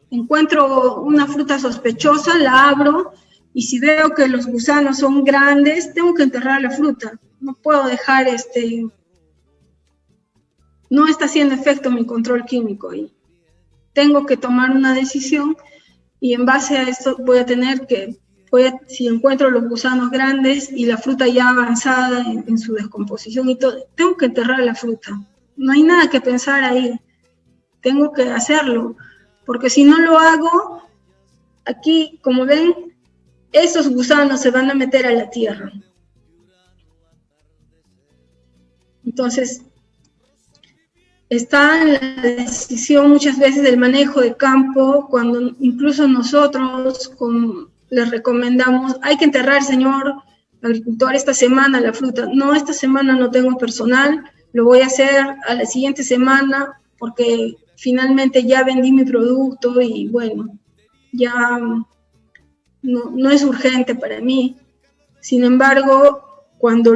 encuentro una fruta sospechosa, la abro, y si veo que los gusanos son grandes, tengo que enterrar la fruta. No puedo dejar no está haciendo efecto mi control químico y tengo que tomar una decisión, y en base a esto voy a tener que, si encuentro los gusanos grandes y la fruta ya avanzada en su descomposición y todo, tengo que enterrar la fruta. No hay nada que pensar ahí, tengo que hacerlo, porque si no lo hago, aquí, como ven, esos gusanos se van a meter a la tierra. Entonces, está en la decisión muchas veces del manejo de campo, cuando incluso nosotros les recomendamos: hay que enterrar, señor agricultor, esta semana la fruta. No, esta semana no tengo personal, lo voy a hacer a la siguiente semana, porque finalmente ya vendí mi producto y bueno, ya no es urgente para mí. Sin embargo, cuando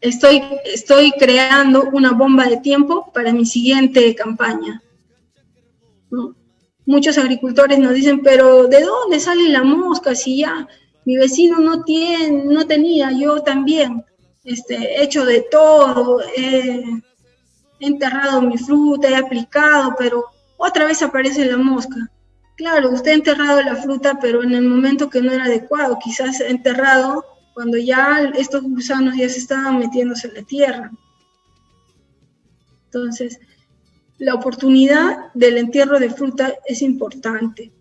estoy creando una bomba de tiempo para mi siguiente campaña, ¿no? Muchos agricultores nos dicen: pero ¿de dónde sale la mosca? Si ya mi vecino no tenía, yo también he hecho de todo, he enterrado mi fruta, he aplicado, pero otra vez aparece la mosca. Claro, usted ha enterrado la fruta, pero en el momento que no era adecuado, quizás ha enterrado cuando ya estos gusanos ya se estaban metiéndose en la tierra. Entonces, la oportunidad del entierro de fruta es importante.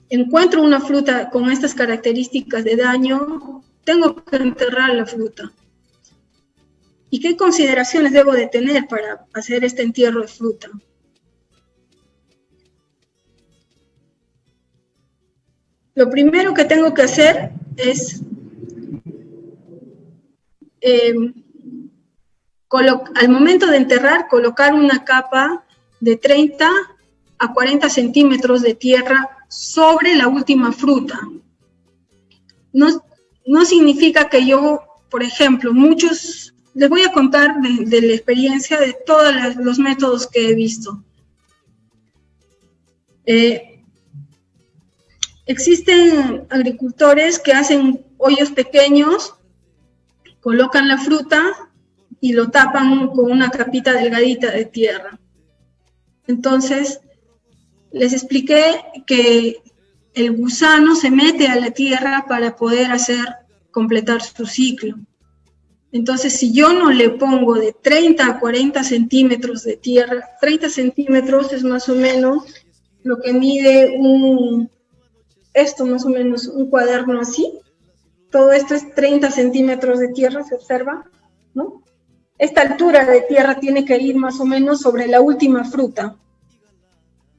encuentro una fruta con estas características de daño, tengo que enterrar la fruta. ¿Y qué consideraciones debo de tener para hacer este entierro de fruta? Lo primero que tengo que hacer es al momento de enterrar, colocar una capa de 30 a 40 centímetros de tierra sobre la última fruta. No significa que yo, por ejemplo, les voy a contar de la experiencia de todos los métodos que he visto. Existen agricultores que hacen hoyos pequeños, colocan la fruta y lo tapan con una capita delgadita de tierra. Entonces, les expliqué que el gusano se mete a la tierra para poder completar su ciclo. Entonces, si yo no le pongo de 30 a 40 centímetros de tierra, 30 centímetros es más o menos lo que mide esto más o menos, un cuaderno así. Todo esto es 30 centímetros de tierra, se observa, ¿no? Esta altura de tierra tiene que ir más o menos sobre la última fruta.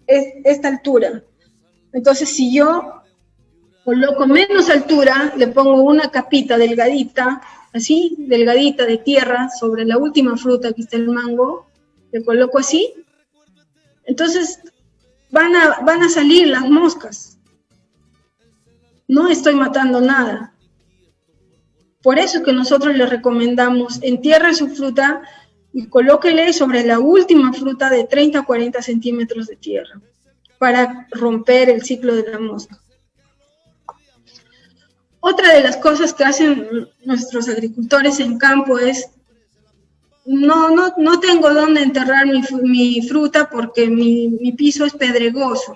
Es esta altura. Entonces, si yo coloco menos altura, le pongo una capita delgadita, así, delgadita de tierra sobre la última fruta, aquí está el mango, le coloco así, entonces van a salir las moscas. No estoy matando nada. Por eso es que nosotros les recomendamos entierre su fruta y colóquele sobre la última fruta de 30 a 40 centímetros de tierra para romper el ciclo de la mosca. Otra de las cosas que hacen nuestros agricultores en campo es no tengo dónde enterrar mi fruta porque mi piso es pedregoso,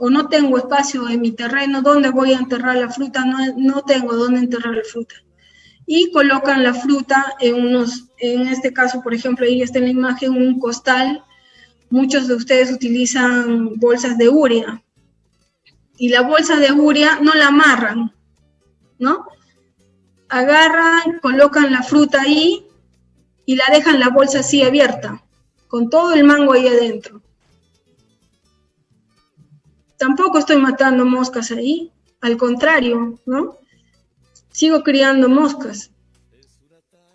o no tengo espacio en mi terreno donde voy a enterrar la fruta, no tengo dónde enterrar la fruta. Y colocan la fruta en este caso, por ejemplo, ahí está en la imagen, un costal. Muchos de ustedes utilizan bolsas de urea. Y la bolsa de urea no la amarran, ¿no? Agarran, colocan la fruta ahí y la dejan la bolsa así abierta, con todo el mango ahí adentro. Tampoco estoy matando moscas ahí, al contrario, ¿no? Sigo criando moscas.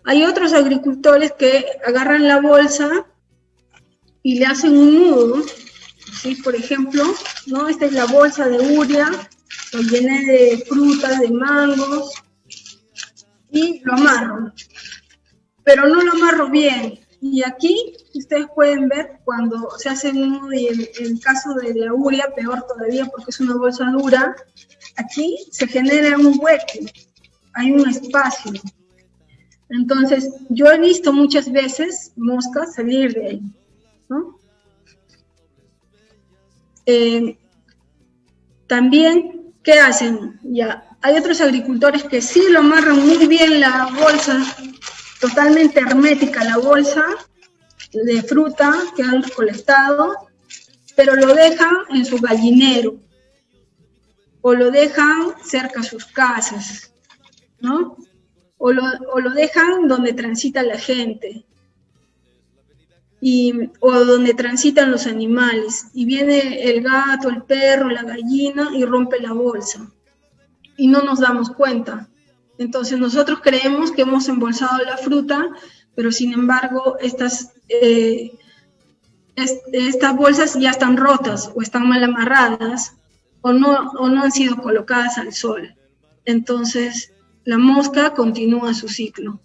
Hay otros agricultores que agarran la bolsa y le hacen un nudo, ¿sí? Por ejemplo, ¿no? Esta es la bolsa de urea, lo llené de frutas, de mangos, y lo amarro. Pero no lo amarro bien. Y aquí ustedes pueden ver cuando se hace un nudo, y en el caso de la urea, peor todavía porque es una bolsa dura, aquí se genera un hueco, hay un espacio. Entonces, yo he visto muchas veces moscas salir de ahí, ¿no? También, ¿qué hacen? Ya, hay otros agricultores que sí lo amarran muy bien la bolsa, totalmente hermética la bolsa de fruta que han recolectado, pero lo dejan en su gallinero o lo dejan cerca a sus casas, ¿no? O lo dejan donde transita la gente o donde transitan los animales, y viene el gato, el perro, la gallina y rompe la bolsa y no nos damos cuenta. Entonces nosotros creemos que hemos embolsado la fruta, pero sin embargo estas bolsas ya están rotas o están mal amarradas o no han sido colocadas al sol. Entonces la mosca continúa su ciclo.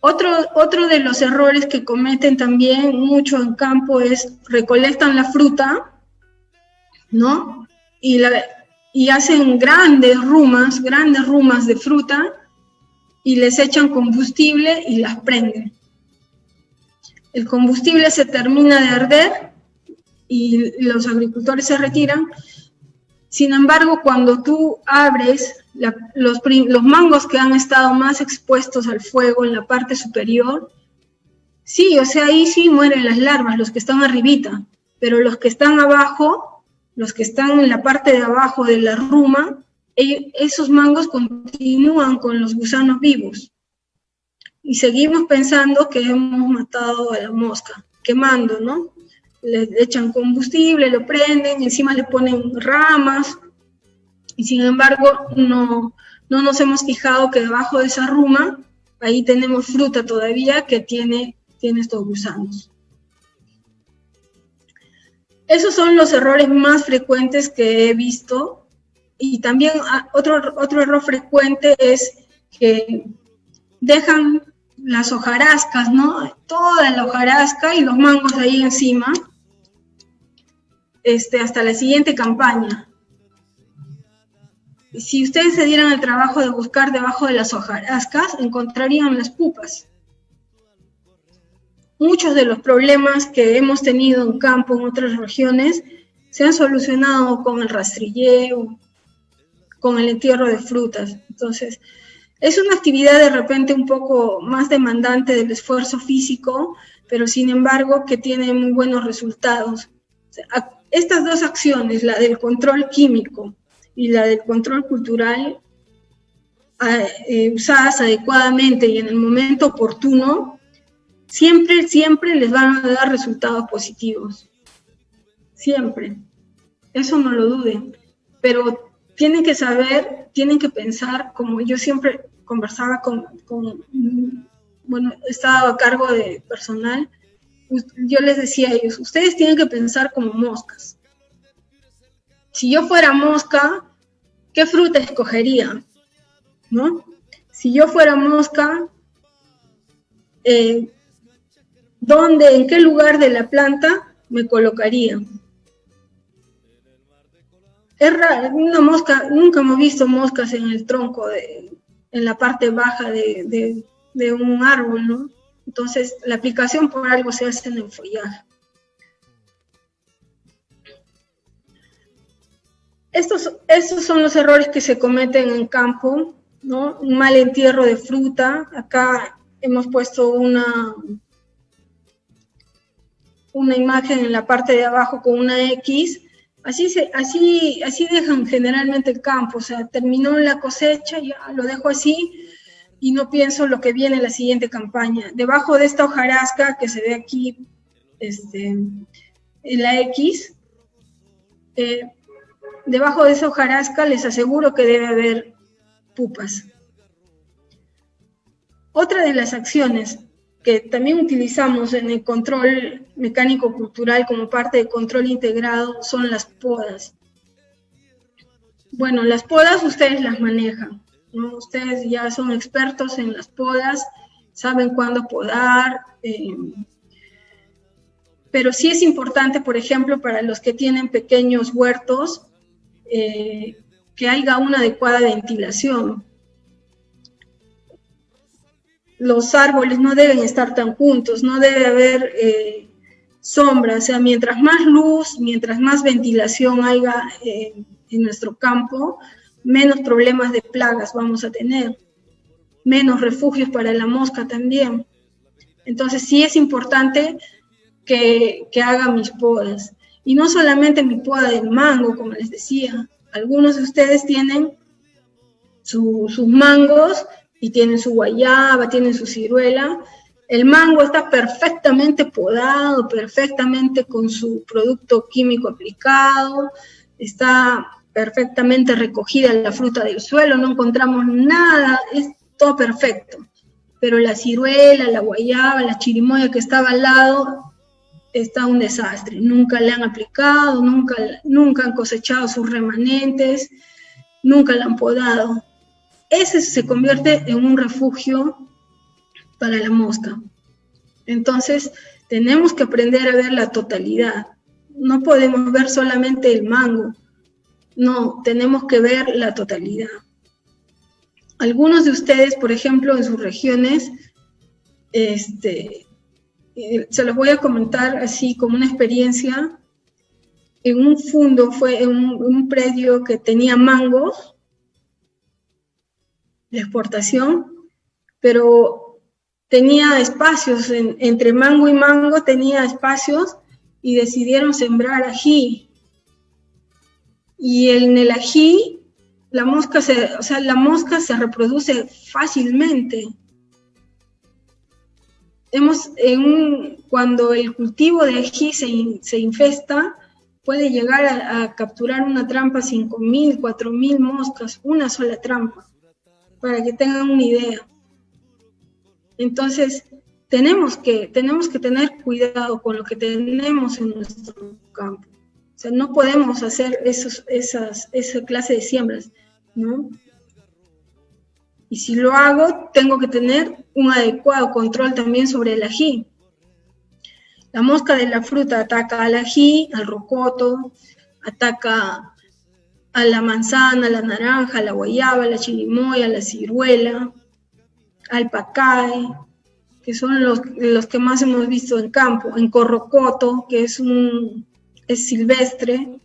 Otro de los errores que cometen también mucho en campo es recolectan la fruta, ¿no? Y hacen grandes rumas de fruta y les echan combustible y las prenden. El combustible se termina de arder y los agricultores se retiran. Sin embargo, cuando tú abres los mangos que han estado más expuestos al fuego en la parte superior, sí, o sea, ahí sí mueren las larvas, los que están arribita, pero los que están abajo, los que están en la parte de abajo de la ruma, esos mangos continúan con los gusanos vivos. Y seguimos pensando que hemos matado a la mosca, quemando, ¿no? Le echan combustible, lo prenden, encima le ponen ramas, y sin embargo no nos hemos fijado que debajo de esa ruma, ahí tenemos fruta todavía que tiene estos gusanos. Esos son los errores más frecuentes que he visto. Y también otro error frecuente es que dejan las hojarascas, ¿no? Toda la hojarasca y los mangos ahí encima, hasta la siguiente campaña. Si ustedes se dieran el trabajo de buscar debajo de las hojarascas, encontrarían las pupas. Muchos de los problemas que hemos tenido en campo en otras regiones se han solucionado con el rastrilleo, con el entierro de frutas. Entonces, es una actividad de repente un poco más demandante del esfuerzo físico, pero sin embargo que tiene muy buenos resultados. O sea, estas dos acciones, la del control químico y la del control cultural, usadas adecuadamente y en el momento oportuno, siempre les van a dar resultados positivos. Siempre. Eso no lo duden. Pero tienen que saber, tienen que pensar, como yo siempre conversaba bueno, estaba a cargo de personal, yo les decía a ellos, ustedes tienen que pensar como moscas. Si yo fuera mosca, ¿qué fruta escogería? ¿No? Si yo fuera mosca, ¿dónde, en qué lugar de la planta me colocaría? Es raro, una mosca, nunca hemos visto moscas en el tronco, en la parte baja de un árbol, ¿no? Entonces, la aplicación por algo se hace en el follaje. Estos son los errores que se cometen en campo, ¿no? Un mal entierro de fruta. Acá hemos puesto una imagen en la parte de abajo con una X. Así dejan generalmente el campo, o sea, terminó la cosecha, ya lo dejo así y no pienso lo que viene en la siguiente campaña. Debajo de esta hojarasca que se ve aquí en la X, debajo de esa hojarasca les aseguro que debe haber pupas. Otra de las acciones que también utilizamos en el control mecánico-cultural como parte de control integrado son las podas. Bueno, las podas ustedes las manejan, ¿no? Ustedes ya son expertos en las podas, saben cuándo podar, pero sí es importante, por ejemplo, para los que tienen pequeños huertos, que haya una adecuada ventilación. Los árboles no deben estar tan juntos, no debe haber sombra, o sea, mientras más luz, mientras más ventilación haya en nuestro campo, menos problemas de plagas vamos a tener, menos refugios para la mosca también. Entonces sí es importante que haga mis podas. Y no solamente mi poda del mango, como les decía, algunos de ustedes tienen sus mangos y tienen su guayaba, tienen su ciruela. El mango está perfectamente podado, perfectamente con su producto químico aplicado, está perfectamente recogida la fruta del suelo, no encontramos nada, es todo perfecto. Pero la ciruela, la guayaba, la chirimoya que estaba al lado, está un desastre. Nunca le han aplicado, nunca han cosechado sus remanentes, nunca la han podado. Ese se convierte en un refugio para la mosca. Entonces, tenemos que aprender a ver la totalidad. No podemos ver solamente el mango. No, tenemos que ver la totalidad. Algunos de ustedes, por ejemplo, en sus regiones, se los voy a comentar así como una experiencia. En un fundo, fue en un predio que tenía mangos de exportación, pero tenía espacios, entre mango y mango tenía espacios y decidieron sembrar ají. Y en el ají, la mosca se reproduce fácilmente. Cuando el cultivo de ají se infesta, puede llegar a capturar una trampa 5.000, 4.000 moscas, una sola trampa, para que tengan una idea. Entonces, tenemos que tener cuidado con lo que tenemos en nuestro campo. O sea, no podemos hacer esa clase de siembras, ¿no? Y si lo hago, tengo que tener un adecuado control también sobre el ají. La mosca de la fruta ataca al ají, al rocoto, ataca a la manzana, a la naranja, a la guayaba, a la chirimoya, a la ciruela, al pacay, que son los que más hemos visto en campo, en corrocoto, que es silvestre.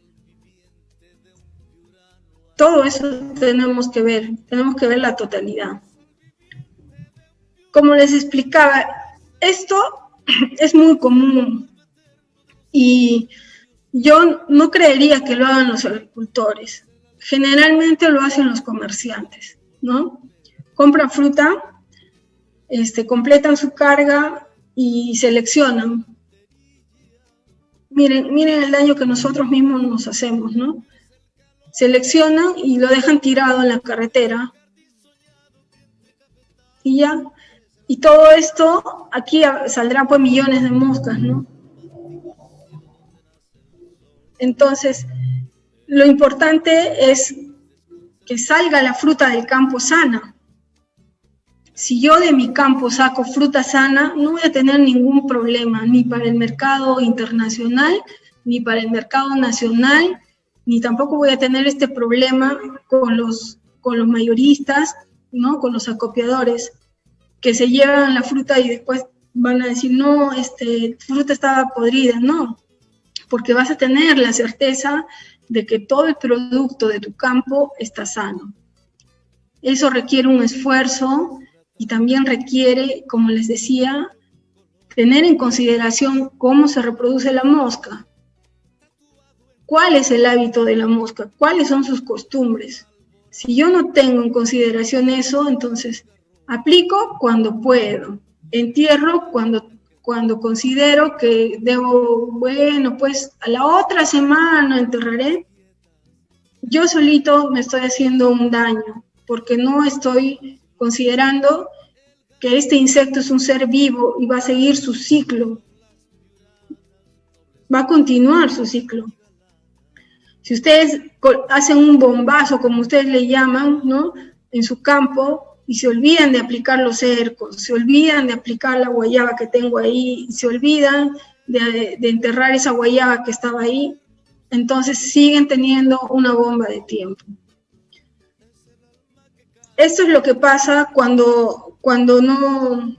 Todo eso tenemos que ver la totalidad. Como les explicaba, esto es muy común y yo no creería que lo hagan los agricultores. Generalmente lo hacen los comerciantes, ¿no? Compran fruta, completan su carga y seleccionan. Miren el daño que nosotros mismos nos hacemos, ¿no? Seleccionan y lo dejan tirado en la carretera. Y ya. Y todo esto, aquí saldrán pues millones de moscas, ¿no? Entonces, lo importante es que salga la fruta del campo sana. Si yo de mi campo saco fruta sana, no voy a tener ningún problema, ni para el mercado internacional, ni para el mercado nacional, ni tampoco voy a tener este problema con los mayoristas, ¿no? Con los acopiadores, que se llevan la fruta y después van a decir, no, fruta estaba podrida. No, porque vas a tener la certeza de que todo el producto de tu campo está sano. Eso requiere un esfuerzo y también requiere, como les decía, tener en consideración cómo se reproduce la mosca. ¿Cuál es el hábito de la mosca? ¿Cuáles son sus costumbres? Si yo no tengo en consideración eso, entonces aplico cuando puedo, entierro cuando considero que debo, bueno, pues a la otra semana enterraré. Yo solito me estoy haciendo un daño, porque no estoy considerando que este insecto es un ser vivo y va a seguir su ciclo, va a continuar su ciclo. Si ustedes hacen un bombazo, como ustedes le llaman, ¿no?, en su campo, y se olvidan de aplicar los cercos, se olvidan de aplicar la guayaba que tengo ahí, se olvidan de enterrar esa guayaba que estaba ahí, entonces siguen teniendo una bomba de tiempo. Esto es lo que pasa cuando no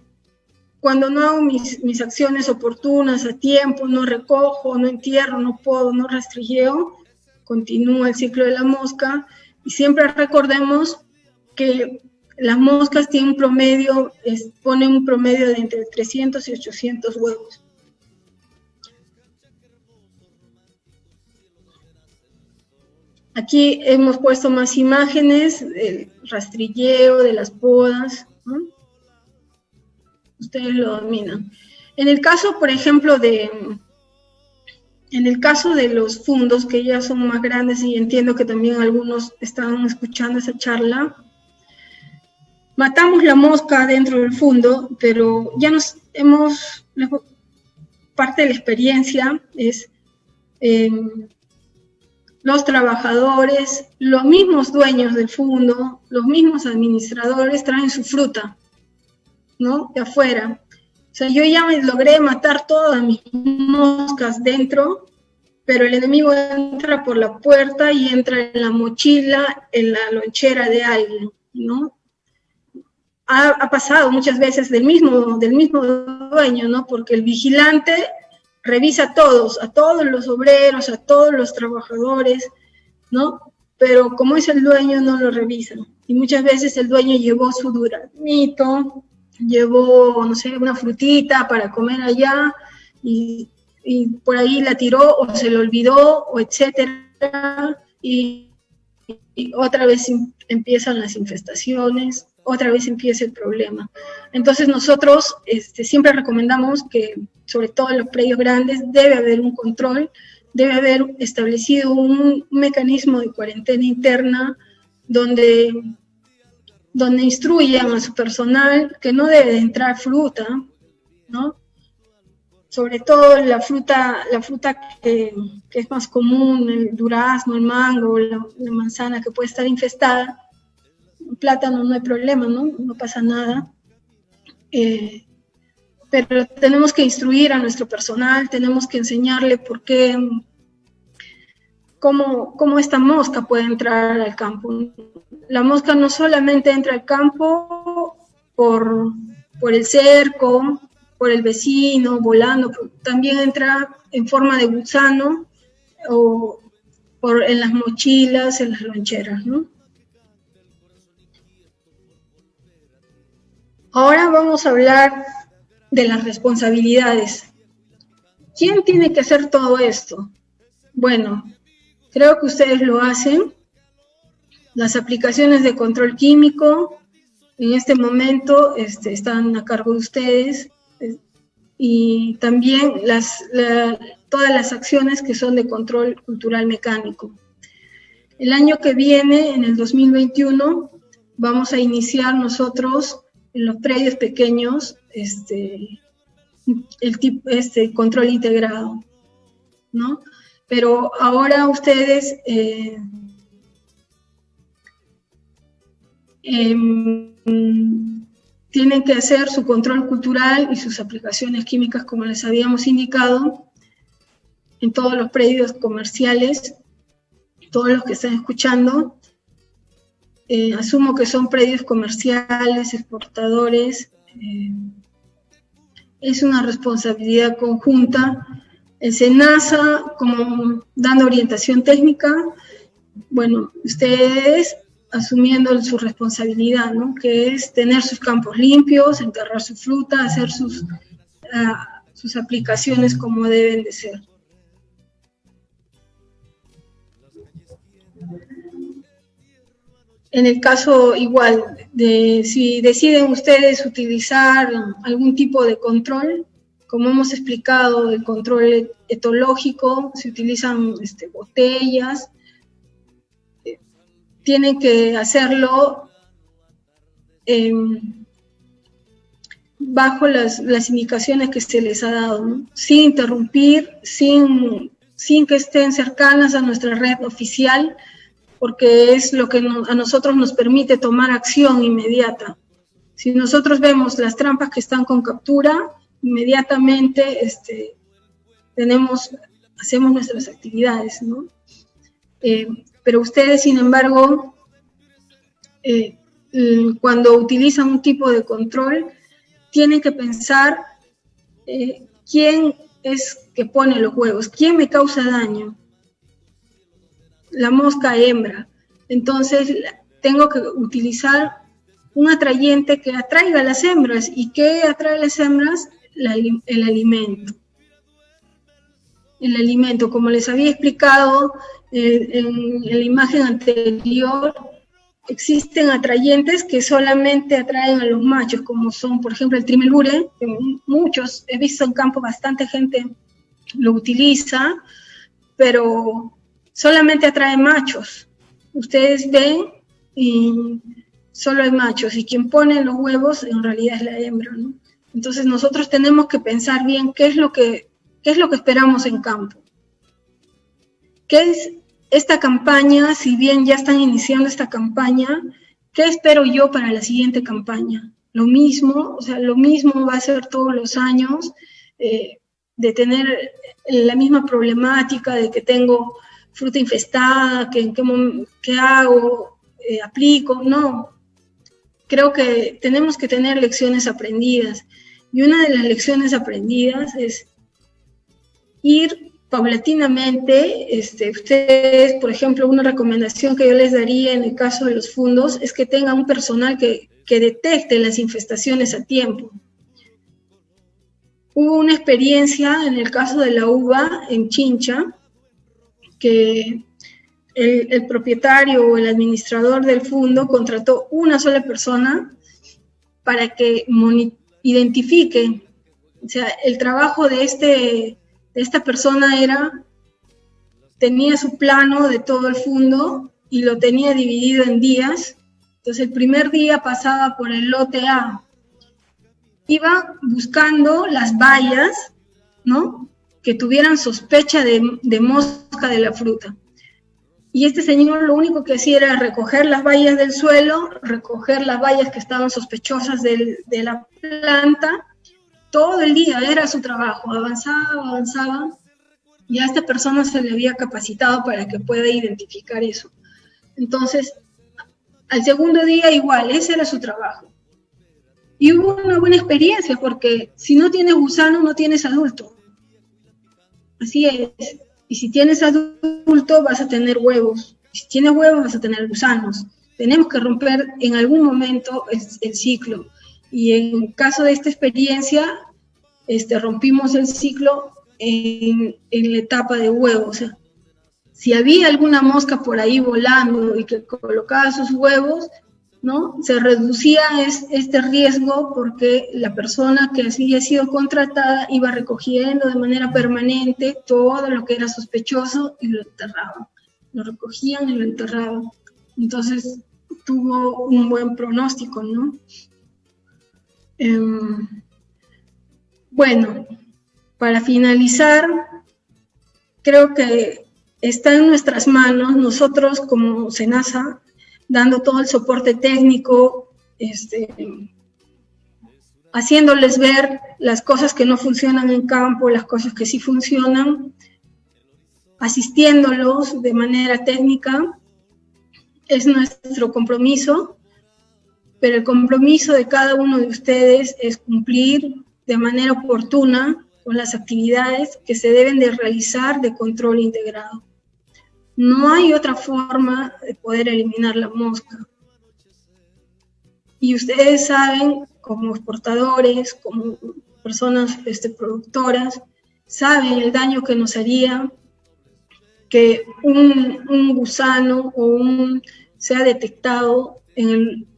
hago mis acciones oportunas a tiempo, no recojo, no entierro, no podo, no rastrilleo, continúa el ciclo de la mosca, y siempre recordemos que las moscas tienen un promedio, ponen un promedio de entre 300 y 800 huevos. Aquí hemos puesto más imágenes del rastrilleo, de las podas, ¿no? Ustedes lo dominan. En el caso, por ejemplo, de los fundos, que ya son más grandes, y entiendo que también algunos estaban escuchando esa charla, matamos la mosca dentro del fundo, pero ya parte de la experiencia es los trabajadores, los mismos dueños del fundo, los mismos administradores traen su fruta, ¿no?, de afuera. O sea, yo ya logré matar todas mis moscas dentro, pero el enemigo entra por la puerta y entra en la mochila, en la lonchera de alguien, ¿no? Ha pasado muchas veces del mismo dueño, ¿no? Porque el vigilante revisa a todos los obreros, a todos los trabajadores, ¿no? Pero como es el dueño, no lo revisa. Y muchas veces el dueño llevó su duraznito, llevó, no sé, una frutita para comer allá, y y por ahí la tiró o se le olvidó, o etcétera, y otra vez empiezan las infestaciones, otra vez empieza el problema. Entonces nosotros siempre recomendamos que, sobre todo en los predios grandes, debe haber un control, debe haber establecido un mecanismo de cuarentena interna donde instruyan a su personal que no debe entrar fruta, ¿no? Sobre todo la fruta que es más común, el durazno, el mango, la manzana que puede estar infestada. El plátano no hay problema, no pasa nada. Pero tenemos que instruir a nuestro personal, tenemos que enseñarle cómo esta mosca puede entrar al campo. La mosca no solamente entra al campo por el cerco, por el vecino, volando, también entra en forma de gusano o en las mochilas, en las loncheras, ¿no? Ahora vamos a hablar de las responsabilidades. ¿Quién tiene que hacer todo esto? Bueno, creo que ustedes lo hacen. Las aplicaciones de control químico en este momento están a cargo de ustedes, y también todas las acciones que son de control cultural mecánico. El año que viene, en el 2021, vamos a iniciar nosotros en los predios pequeños el control integrado, ¿no? Pero ahora ustedes tienen que hacer su control cultural y sus aplicaciones químicas, como les habíamos indicado, en todos los predios comerciales, todos los que están escuchando. Asumo que son predios comerciales, exportadores. Es una responsabilidad conjunta. El SENASA, como dando orientación técnica, bueno, ustedes asumiendo su responsabilidad, ¿no? Que es tener sus campos limpios, enterrar su fruta, hacer sus aplicaciones como deben de ser. En el caso igual, si deciden ustedes utilizar algún tipo de control, como hemos explicado, el control etológico, se utilizan botellas, tienen que hacerlo bajo las indicaciones que se les ha dado, ¿no? Sin interrumpir, sin que estén cercanas a nuestra red oficial, porque es lo que a nosotros nos permite tomar acción inmediata. Si nosotros vemos las trampas que están con captura, inmediatamente hacemos nuestras actividades, ¿no? Pero ustedes, sin embargo, cuando utilizan un tipo de control, tienen que pensar quién es que pone los huevos, quién me causa daño. La mosca hembra. Entonces, tengo que utilizar un atrayente que atraiga a las hembras. ¿Y qué atrae a las hembras? El alimento. El alimento, como les había explicado en la imagen anterior, existen atrayentes que solamente atraen a los machos, como son, por ejemplo, el trimelure, que muchos, he visto en campo, bastante gente lo utiliza, pero solamente atrae machos. Ustedes ven y solo hay machos, y quien pone los huevos en realidad es la hembra, ¿no? Entonces nosotros tenemos que pensar bien qué es lo que esperamos en campo. ¿Qué es esta campaña? Si bien ya están iniciando esta campaña, ¿qué espero yo para la siguiente campaña? Lo mismo, lo mismo va a ser todos los años, de tener la misma problemática de que tengo fruta infestada, ¿qué hago? ¿Aplico? No. Creo que tenemos que tener lecciones aprendidas. Y una de las lecciones aprendidas es ir paulatinamente. Ustedes, por ejemplo, una recomendación que yo les daría en el caso de los fundos es que tengan un personal que detecte las infestaciones a tiempo. Hubo una experiencia en el caso de la uva en Chincha, que el propietario o el administrador del fondo contrató una sola persona para que identifique. O sea, el trabajo de esta persona tenía su plano de todo el fondo y lo tenía dividido en días. Entonces el primer día pasaba por el lote A, iba buscando las bayas, ¿no?, que tuvieran sospecha de mosca de la fruta. Y este señor lo único que hacía era recoger las bayas del suelo, recoger las bayas que estaban sospechosas de la planta. Todo el día era su trabajo, avanzaba, y a esta persona se le había capacitado para que pueda identificar eso. Entonces, al segundo día igual, ese era su trabajo. Y hubo una buena experiencia, porque si no tienes gusano, no tienes adulto. Así es. Y si tienes adulto, vas a tener huevos. Y si tienes huevos, vas a tener gusanos. Tenemos que romper en algún momento el ciclo. Y en caso de esta experiencia, rompimos el ciclo en la etapa de huevos. O sea, si había alguna mosca por ahí volando y que colocaba sus huevos, ¿no?, se reducía este riesgo, porque la persona que había sido contratada iba recogiendo de manera permanente todo lo que era sospechoso y lo enterraban. Lo recogían y lo enterraban. Entonces tuvo un buen pronóstico, ¿no? Bueno, para finalizar, creo que está en nuestras manos, nosotros como SENASA, dando todo el soporte técnico, haciéndoles ver las cosas que no funcionan en campo, las cosas que sí funcionan, asistiéndolos de manera técnica. Es nuestro compromiso, pero el compromiso de cada uno de ustedes es cumplir de manera oportuna con las actividades que se deben de realizar de control integrado. No hay otra forma de poder eliminar la mosca. Y ustedes saben, como exportadores, como personas productoras, saben el daño que nos haría que un gusano sea detectado en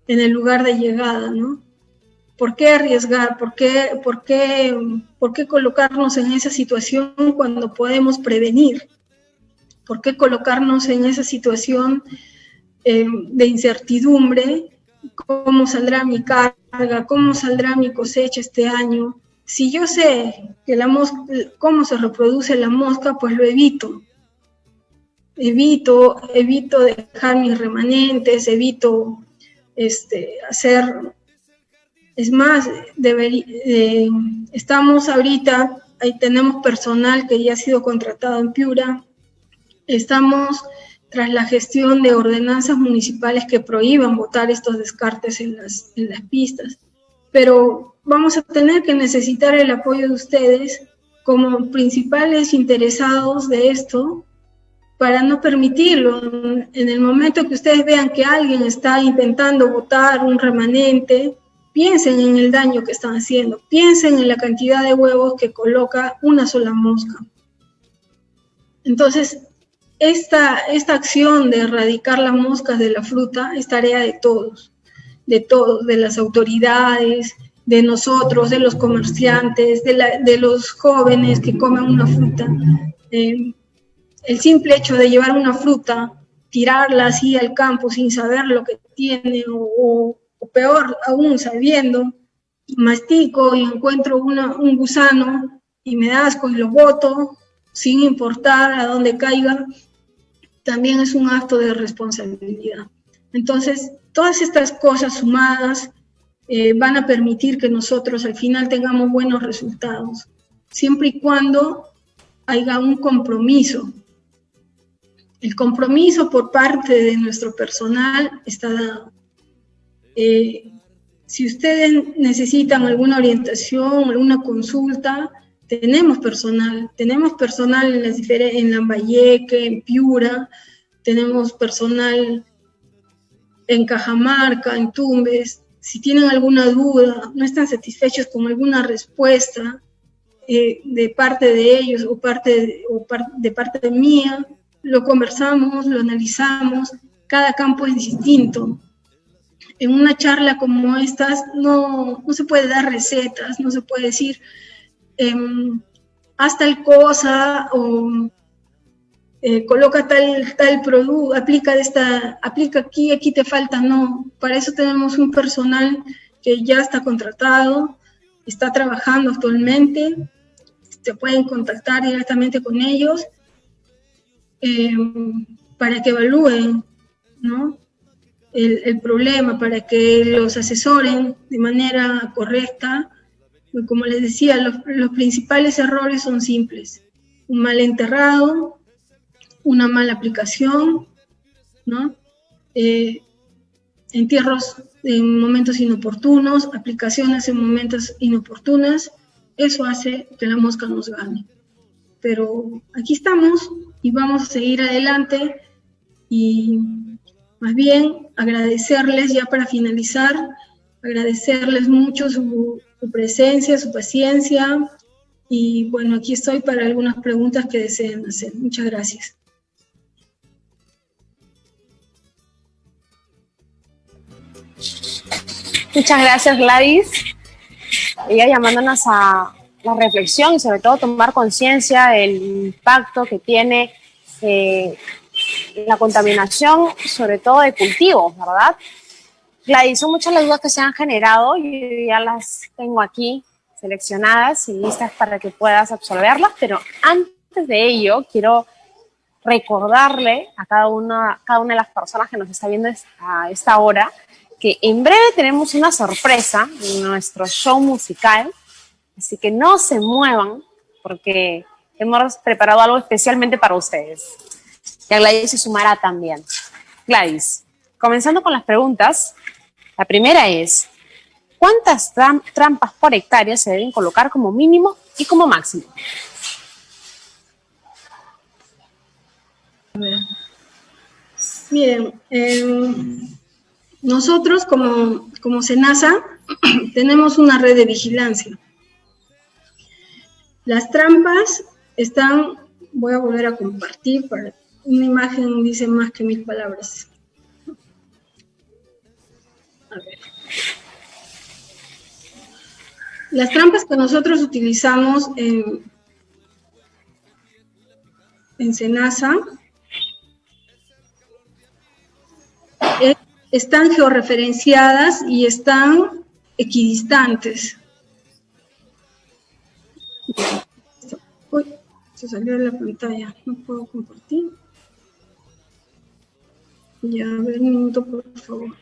el lugar de llegada, ¿no? ¿Por qué arriesgar? ¿Por qué colocarnos en esa situación cuando podemos prevenir? ¿Por qué colocarnos en esa situación de incertidumbre? ¿Cómo saldrá mi carga? ¿Cómo saldrá mi cosecha este año? Si yo sé que cómo se reproduce la mosca, pues lo evito. Evito dejar mis remanentes, evito hacer... Es más, estamos ahorita, ahí tenemos personal que ya ha sido contratado en Piura. Estamos tras la gestión de ordenanzas municipales que prohíban botar estos descartes en las pistas. Pero vamos a tener que necesitar el apoyo de ustedes como principales interesados de esto para no permitirlo. En el momento que ustedes vean que alguien está intentando botar un remanente, piensen en el daño que están haciendo, piensen en la cantidad de huevos que coloca una sola mosca. Entonces, esta acción de erradicar las moscas de la fruta es tarea de todos, de las autoridades, de nosotros, de los comerciantes, de los jóvenes que comen una fruta. El simple hecho de llevar una fruta, tirarla así al campo sin saber lo que tiene, o peor aún sabiendo, mastico y encuentro un gusano y me da asco y lo boto, sin importar a dónde caiga, también es un acto de responsabilidad. Entonces, todas estas cosas sumadas van a permitir que nosotros al final tengamos buenos resultados, siempre y cuando haya un compromiso. El compromiso por parte de nuestro personal está dado. Si ustedes necesitan alguna orientación, alguna consulta, tenemos personal en Lambayeque, en Piura, tenemos personal en Cajamarca, en Tumbes. si tienen alguna duda, no están satisfechos con alguna respuesta de parte de ellos de parte mía, lo conversamos, lo analizamos, cada campo es distinto. En una charla como estas no se puede dar recetas, no se puede decir haz tal cosa o coloca tal producto, aplica aquí te falta, no. Para eso tenemos un personal que ya está contratado, está trabajando actualmente, se pueden contactar directamente con ellos para que evalúen, ¿no?, el problema, para que los asesoren de manera correcta. Como les decía, los principales errores son simples: un mal enterrado, una mala aplicación, ¿no?, entierros en momentos inoportunos, aplicaciones en momentos inoportunas. Eso hace que la mosca nos gane. Pero aquí estamos y vamos a seguir adelante, y más bien agradecerles, ya para finalizar, agradecerles mucho su presencia, su paciencia, y bueno, aquí estoy para algunas preguntas que deseen hacer. Muchas gracias. Muchas gracias, Gladys. Ella llamándonos a la reflexión y sobre todo tomar conciencia del impacto que tiene la contaminación, sobre todo de cultivos, ¿verdad? Gladys, son muchas las dudas que se han generado y ya las tengo aquí seleccionadas y listas para que puedas absolverlas, pero antes de ello quiero recordarle a cada una de las personas que nos está viendo a esta hora que en breve tenemos una sorpresa en nuestro show musical, así que no se muevan porque hemos preparado algo especialmente para ustedes. Y Gladys se sumará también. Gladys, comenzando con las preguntas, la primera es: ¿cuántas trampas por hectárea se deben colocar como mínimo y como máximo? Bien, nosotros como SENASA tenemos una red de vigilancia. Las trampas están, voy a volver a compartir, para una imagen dice más que 1000 palabras. A ver. Las trampas que nosotros utilizamos en SENASA están georreferenciadas y están equidistantes. Uy, se salió de la pantalla, no puedo compartir. Ya, a ver, un minuto, por favor.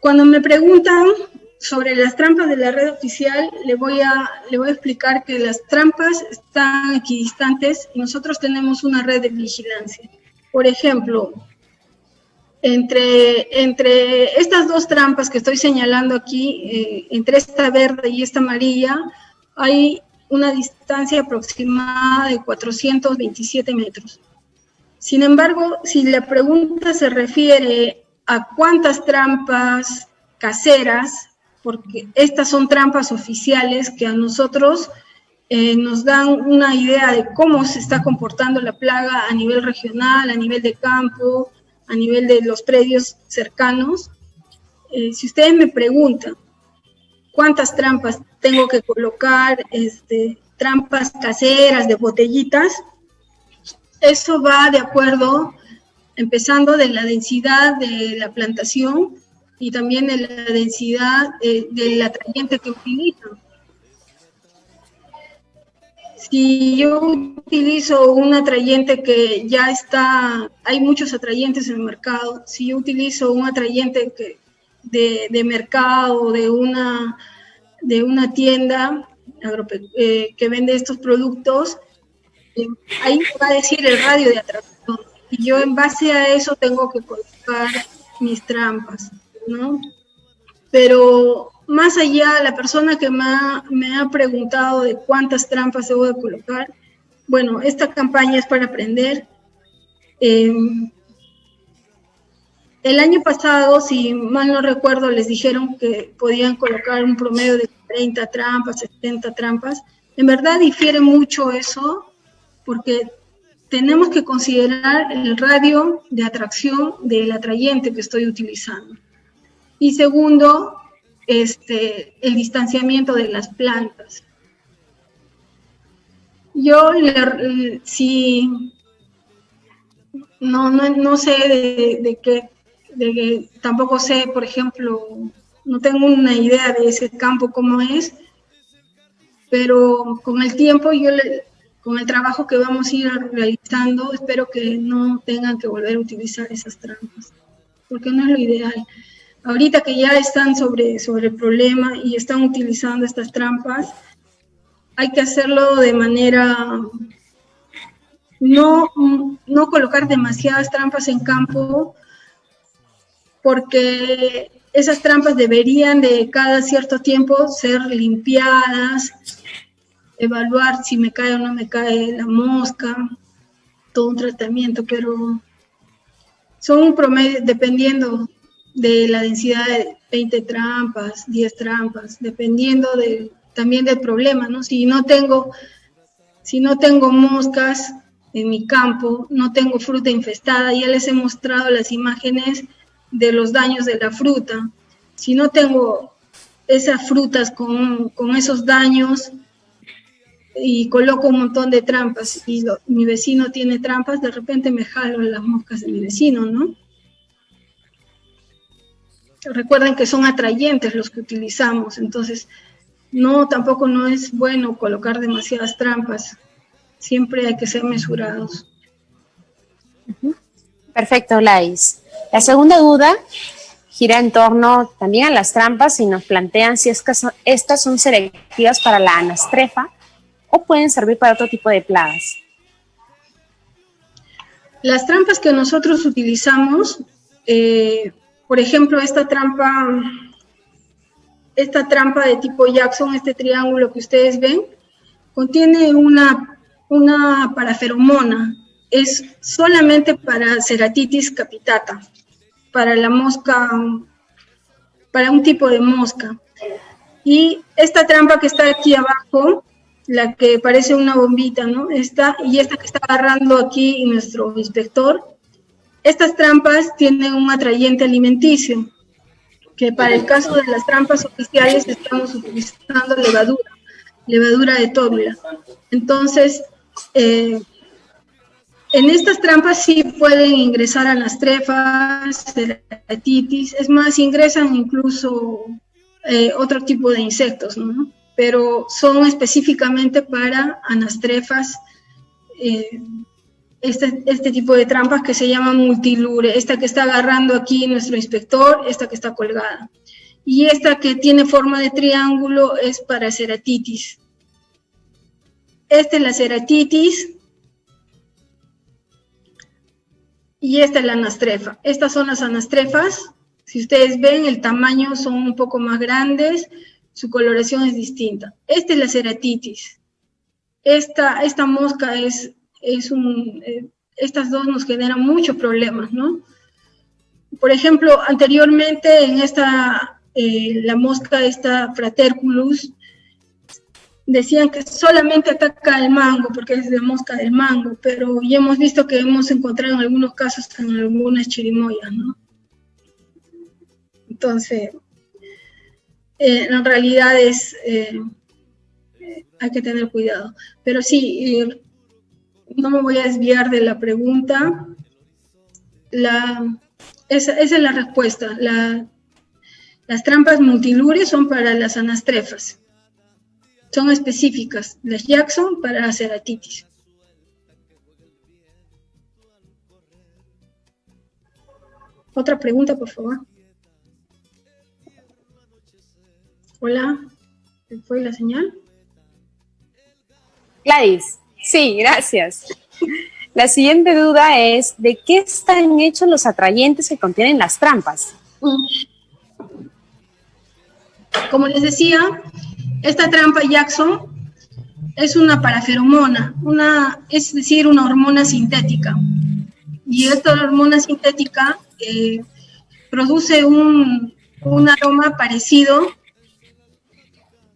Cuando me preguntan sobre las trampas de la red oficial, le voy a explicar que las trampas están equidistantes y nosotros tenemos una red de vigilancia. Por ejemplo, entre estas dos trampas que estoy señalando aquí, entre esta verde y esta amarilla, hay una distancia aproximada de 427 metros. Sin embargo, si la pregunta se refiere a cuántas trampas caseras, porque estas son trampas oficiales que a nosotros nos dan una idea de cómo se está comportando la plaga a nivel regional, a nivel de campo, a nivel de los predios cercanos. Si ustedes me preguntan cuántas trampas tengo que colocar, trampas caseras de botellitas, eso va de acuerdo, empezando de la densidad de la plantación y también de la densidad del atrayente que utilizan. Si yo utilizo un atrayente que ya está, hay muchos atrayentes en el mercado, si yo utilizo un atrayente de mercado, de una tienda que vende estos productos, ahí va a decir el radio de atracción. Y yo en base a eso tengo que colocar mis trampas, ¿no? Pero más allá, la persona que me ha preguntado de cuántas trampas debo de colocar, bueno, esta campaña es para aprender. El año pasado, si mal no recuerdo, les dijeron que podían colocar un promedio de 30 trampas, 70 trampas. En verdad difiere mucho eso, porque tenemos que considerar el radio de atracción del atrayente que estoy utilizando. Y segundo, el distanciamiento de las plantas. Yo sí, no sé de qué, tampoco sé, por ejemplo, no tengo una idea de ese campo cómo es, pero con el tiempo con el trabajo que vamos a ir realizando, espero que no tengan que volver a utilizar esas trampas, porque no es lo ideal. Ahorita que ya están sobre el problema y están utilizando estas trampas, hay que hacerlo de manera, no colocar demasiadas trampas en campo, porque esas trampas deberían de cada cierto tiempo ser limpiadas, evaluar si me cae o no me cae la mosca, todo un tratamiento, pero son un promedio, dependiendo de la densidad de 20 trampas, 10 trampas, dependiendo también del problema, ¿no? Si no tengo moscas en mi campo, no tengo fruta infestada, ya les he mostrado las imágenes de los daños de la fruta. Si no tengo esas frutas con esos daños y coloco un montón de trampas y mi vecino tiene trampas, de repente me jalo las moscas de mi vecino, ¿no? Recuerden que son atrayentes los que utilizamos, entonces tampoco no es bueno colocar demasiadas trampas. Siempre hay que ser mesurados. Perfecto, Laís. La segunda duda gira en torno también a las trampas y nos plantean si estas son selectivas para la anastrefa o pueden servir para otro tipo de plagas. Las trampas que nosotros utilizamos, por ejemplo, esta trampa de tipo Jackson, este triángulo que ustedes ven, contiene una paraferomona. Es solamente para Ceratitis capitata, para la mosca, para un tipo de mosca. Y esta trampa que está aquí abajo, la que parece una bombita, ¿no? Esta que está agarrando aquí nuestro inspector, estas trampas tienen un atrayente alimenticio, que para el caso de las trampas oficiales estamos utilizando levadura de tórula. Entonces, en estas trampas sí pueden ingresar anastrefas, ceratitis, es más, ingresan incluso otro tipo de insectos, ¿no? Pero son específicamente para anastrefas, este tipo de trampas que se llaman multilure, esta que está agarrando aquí nuestro inspector, esta que está colgada. Y esta que tiene forma de triángulo es para ceratitis. Esta es la ceratitis. Y esta es la anastrefa. Estas son las anastrefas. Si ustedes ven, el tamaño son un poco más grandes, su coloración es distinta. Esta es la ceratitis. Esta mosca estas dos nos generan muchos problemas, ¿no? Por ejemplo, anteriormente en la mosca esta Fraterculus, decían que solamente ataca el mango, porque es la mosca del mango, pero ya hemos visto que hemos encontrado en algunos casos en algunas chirimoyas, ¿no? Entonces, en realidad hay que tener cuidado. Pero sí, no me voy a desviar de la pregunta. Esa es la respuesta. Las trampas multilures son para las anastrefas. Son específicas. Las Jackson para la ceratitis. Otra pregunta, por favor. Hola, ¿se fue la señal? Gladys, sí, gracias. La siguiente duda es, ¿de qué están hechos los atrayentes que contienen las trampas? Como les decía, esta trampa Jackson es una paraferomona, es decir, una hormona sintética. Y esta hormona sintética produce un aroma parecido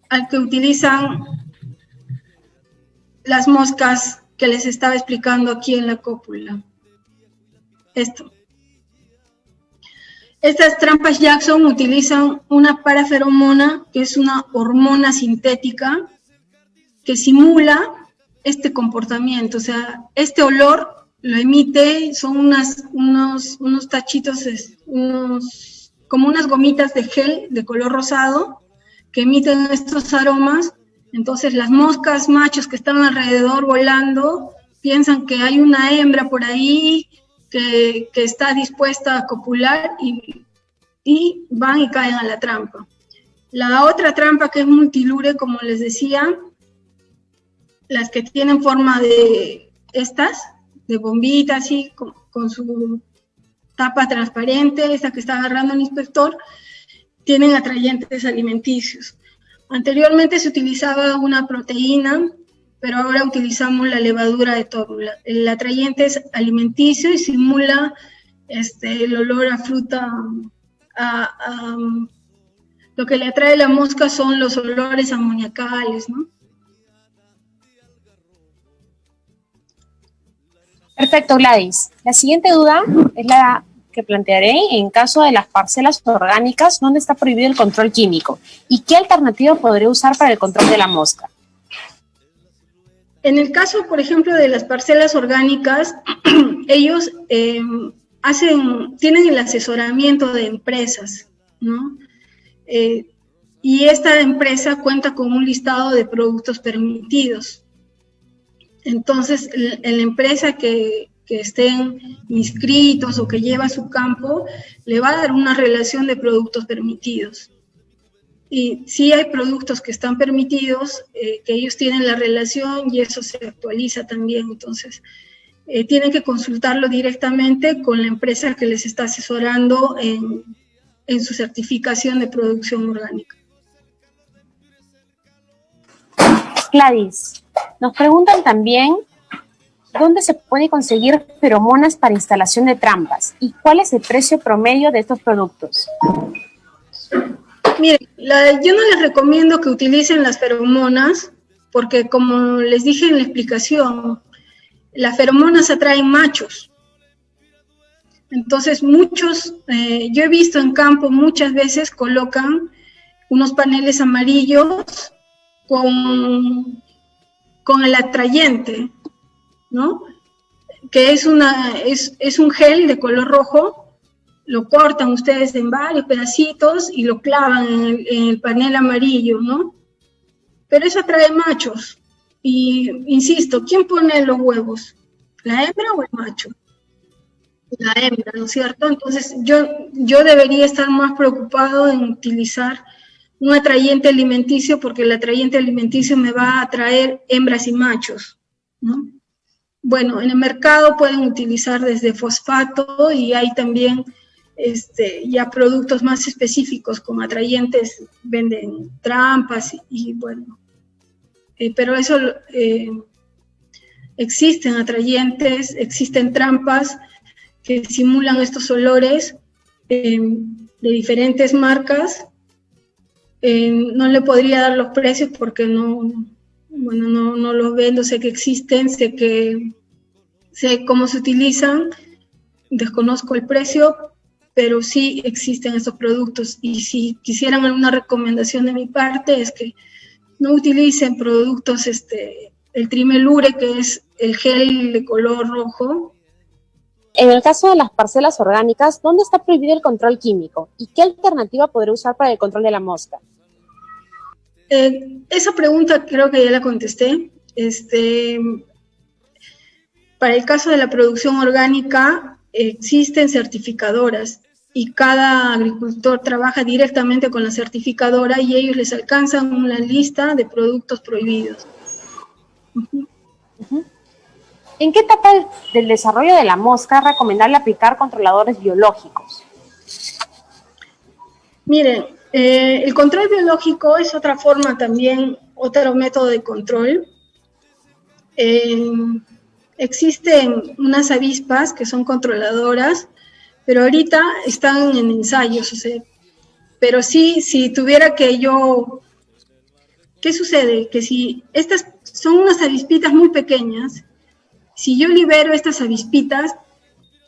al que utilizan las moscas que les estaba explicando aquí en la cópula. Estas trampas Jackson utilizan una paraferomona, que es una hormona sintética que simula este comportamiento. O sea, este olor lo emite, son unos tachitos, como unas gomitas de gel de color rosado que emiten estos aromas. Entonces las moscas machos que están alrededor volando piensan que hay una hembra por ahí que está dispuesta a copular y van y caen a la trampa. La otra trampa, que es multilure, como les decía, las que tienen forma de bombita, así, con su tapa transparente, esta que está agarrando el inspector, tienen atrayentes alimenticios. Anteriormente se utilizaba una proteína, pero ahora utilizamos la levadura de tórula. El atrayente es alimenticio y simula el olor a fruta. Lo que le atrae a la mosca son los olores amoniacales, ¿no? Perfecto, Gladys. La siguiente duda es la que plantearé en caso de las parcelas orgánicas, ¿dónde está prohibido el control químico? ¿Y qué alternativa podría usar para el control de la mosca? En el caso, por ejemplo, de las parcelas orgánicas, ellos tienen el asesoramiento de empresas, ¿no? Y esta empresa cuenta con un listado de productos permitidos. Entonces, la empresa que estén inscritos o que lleva su campo, le va a dar una relación de productos permitidos. Y sí hay productos que están permitidos, que ellos tienen la relación y eso se actualiza también. Entonces, tienen que consultarlo directamente con la empresa que les está asesorando en su certificación de producción orgánica. Gladys, nos preguntan también ¿dónde se puede conseguir feromonas para instalación de trampas? ¿Y cuál es el precio promedio de estos productos? Miren, yo no les recomiendo que utilicen las feromonas, porque como les dije en la explicación, las feromonas atraen machos. Entonces yo he visto en campo muchas veces colocan unos paneles amarillos con el atrayente, ¿no? Que es un gel de color rojo, lo cortan ustedes en varios pedacitos y lo clavan en el panel amarillo, ¿no? Pero eso atrae machos. Y insisto, ¿quién pone los huevos? ¿La hembra o el macho? La hembra, ¿no es cierto? Entonces yo debería estar más preocupado en utilizar un atrayente alimenticio, porque el atrayente alimenticio me va a atraer hembras y machos, ¿no? Bueno, en el mercado pueden utilizar desde fosfato y hay también ya productos más específicos con atrayentes, venden trampas y bueno, pero eso existen atrayentes, existen trampas que simulan estos olores de diferentes marcas. No le podría dar los precios porque no los vendo, sé que existen, sé cómo se utilizan, desconozco el precio, pero sí existen estos productos. Y si quisieran alguna recomendación de mi parte es que no utilicen productos, el trimelure, que es el gel de color rojo. En el caso de las parcelas orgánicas, ¿dónde está prohibido el control químico? ¿Y qué alternativa podría usar para el control de la mosca? Esa pregunta creo que ya la contesté. Para el caso de la producción orgánica, existen certificadoras y cada agricultor trabaja directamente con la certificadora y ellos les alcanzan una lista de productos prohibidos. ¿En qué etapa del desarrollo de la mosca es recomendable aplicar controladores biológicos? Miren, El control biológico es otra forma también, otro método de control. Existen unas avispas que son controladoras, pero ahorita están en ensayos, o sea, pero sí, si tuviera que yo, ¿qué sucede? Que si estas son unas avispitas muy pequeñas, si yo libero estas avispitas,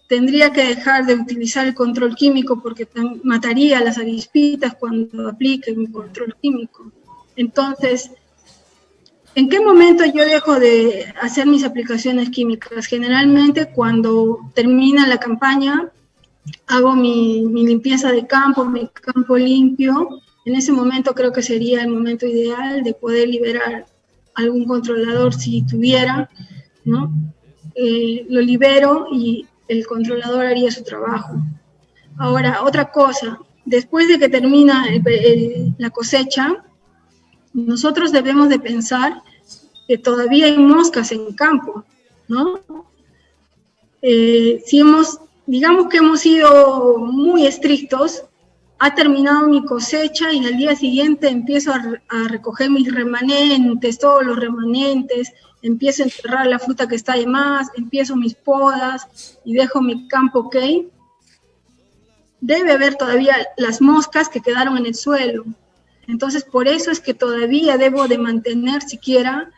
tendría que dejar de utilizar el control químico porque mataría a las avispitas cuando aplique un control químico. Entonces, ¿en qué momento yo dejo de hacer mis aplicaciones químicas? Generalmente cuando termina la campaña, hago mi limpieza de campo, mi campo limpio. En ese momento creo que sería el momento ideal de poder liberar algún controlador si tuviera, ¿no? Lo libero y el controlador haría su trabajo. Ahora, otra cosa, después de que termina la cosecha, nosotros debemos de pensar que todavía hay moscas en campo, ¿no? Digamos que hemos sido muy estrictos, ha terminado mi cosecha y al día siguiente empiezo a recoger mis remanentes, todos los remanentes, empiezo a enterrar la fruta que está de más, empiezo mis podas y dejo mi campo ok. Debe haber todavía las moscas que quedaron en el suelo. Entonces, por eso es que todavía debo de mantener siquiera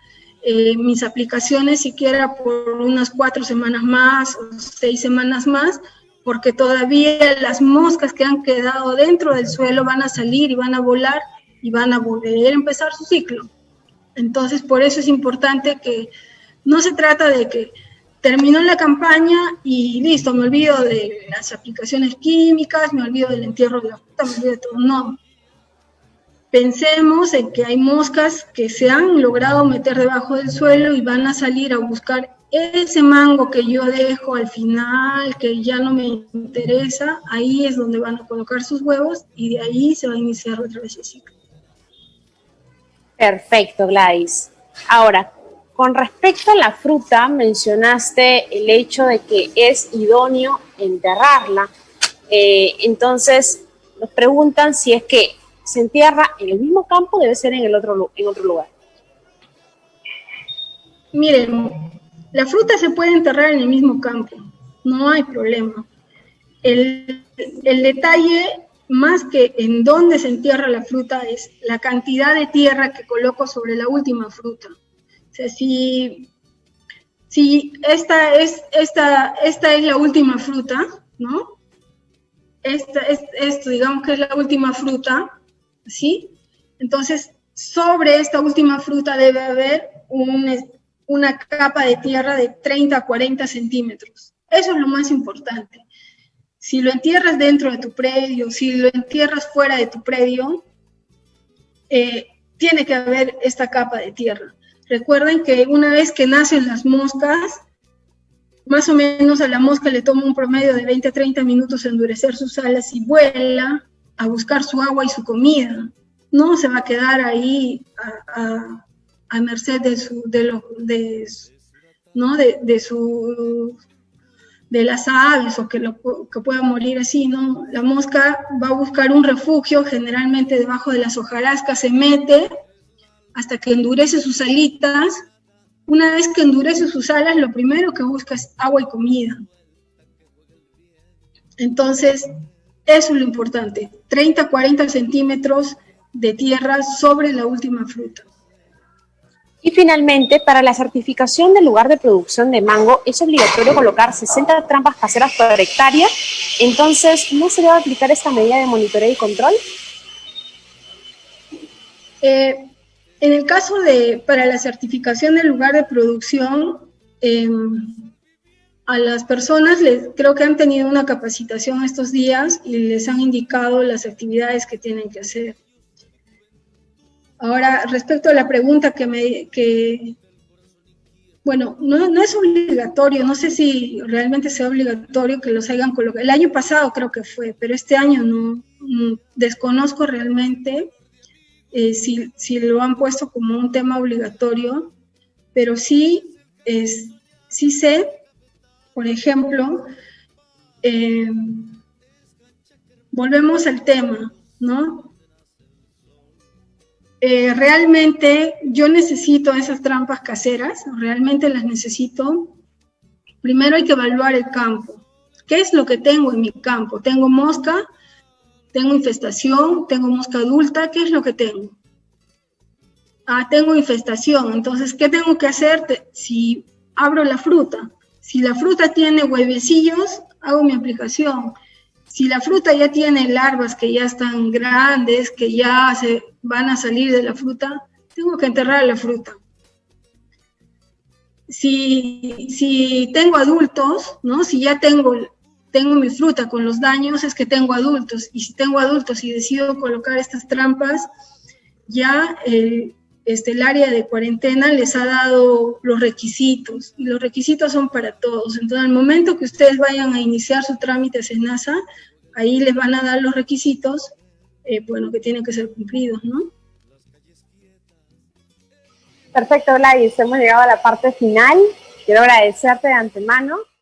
mis aplicaciones, siquiera por unas 4 semanas más o 6 semanas más, porque todavía las moscas que han quedado dentro del suelo van a salir y van a volar y van a volver a empezar su ciclo. Entonces, por eso es importante que no se trata de que terminó la campaña y listo, me olvido de las aplicaciones químicas, me olvido del entierro de la fruta, me olvido de todo. No. Pensemos en que hay moscas que se han logrado meter debajo del suelo y van a salir a buscar ese mango que yo dejo al final, que ya no me interesa. Ahí es donde van a colocar sus huevos y de ahí se va a iniciar otra vez el ciclo. Perfecto, Gladys. Ahora, con respecto a la fruta, mencionaste el hecho de que es idóneo enterrarla. Entonces, nos preguntan si es que se entierra en el mismo campo o debe ser en otro lugar. Miren, la fruta se puede enterrar en el mismo campo, no hay problema. El detalle, más que en dónde se entierra la fruta, es la cantidad de tierra que coloco sobre la última fruta. O sea, si esta es la última fruta, ¿no? Esto digamos que es la última fruta, ¿sí? Entonces, sobre esta última fruta debe haber una capa de tierra de 30 a 40 centímetros. Eso es lo más importante. Si lo entierras dentro de tu predio, si lo entierras fuera de tu predio, tiene que haber esta capa de tierra. Recuerden que una vez que nacen las moscas, más o menos a la mosca le toma un promedio de 20 a 30 minutos endurecer sus alas y vuela a buscar su agua y su comida. No se va a quedar ahí a merced de las aves o que pueda morir así, ¿no? La mosca va a buscar un refugio, generalmente debajo de las hojarascas se mete hasta que endurece sus alitas. Una vez que endurece sus alas, lo primero que busca es agua y comida. Entonces, eso es lo importante, 30 a 40 centímetros de tierra sobre la última fruta. Y finalmente, para la certificación del lugar de producción de mango, es obligatorio colocar 60 trampas caseras por hectárea. Entonces, ¿no se debe aplicar esta medida de monitoreo y control? En el caso para la certificación del lugar de producción, a las personas creo que han tenido una capacitación estos días y les han indicado las actividades que tienen que hacer. Ahora, respecto a la pregunta bueno, no es obligatorio, no sé si realmente sea obligatorio que los hayan colocado. El año pasado creo que fue, pero este año no desconozco realmente si lo han puesto como un tema obligatorio, pero sí sé, por ejemplo, volvemos al tema, ¿no? realmente yo necesito esas trampas caseras, realmente las necesito. Primero hay que evaluar el campo. ¿Qué es lo que tengo en mi campo? ¿Tengo mosca? ¿Tengo infestación? ¿Tengo mosca adulta? ¿Qué es lo que tengo? Tengo infestación. Entonces, ¿qué tengo que hacer si abro la fruta? Si la fruta tiene huevecillos, hago mi aplicación. Si la fruta ya tiene larvas que ya están grandes, que ya se van a salir de la fruta, tengo que enterrar la fruta. Si tengo adultos, ¿no? Si ya tengo mi fruta con los daños, es que tengo adultos. Y si tengo adultos y decido colocar estas trampas, ya el área de cuarentena les ha dado los requisitos, y los requisitos son para todos. Entonces, al momento que ustedes vayan a iniciar su trámite a SENASA, ahí les van a dar los requisitos, que tienen que ser cumplidos, ¿no? Perfecto, Gladys, hemos llegado a la parte final. Quiero agradecerte de antemano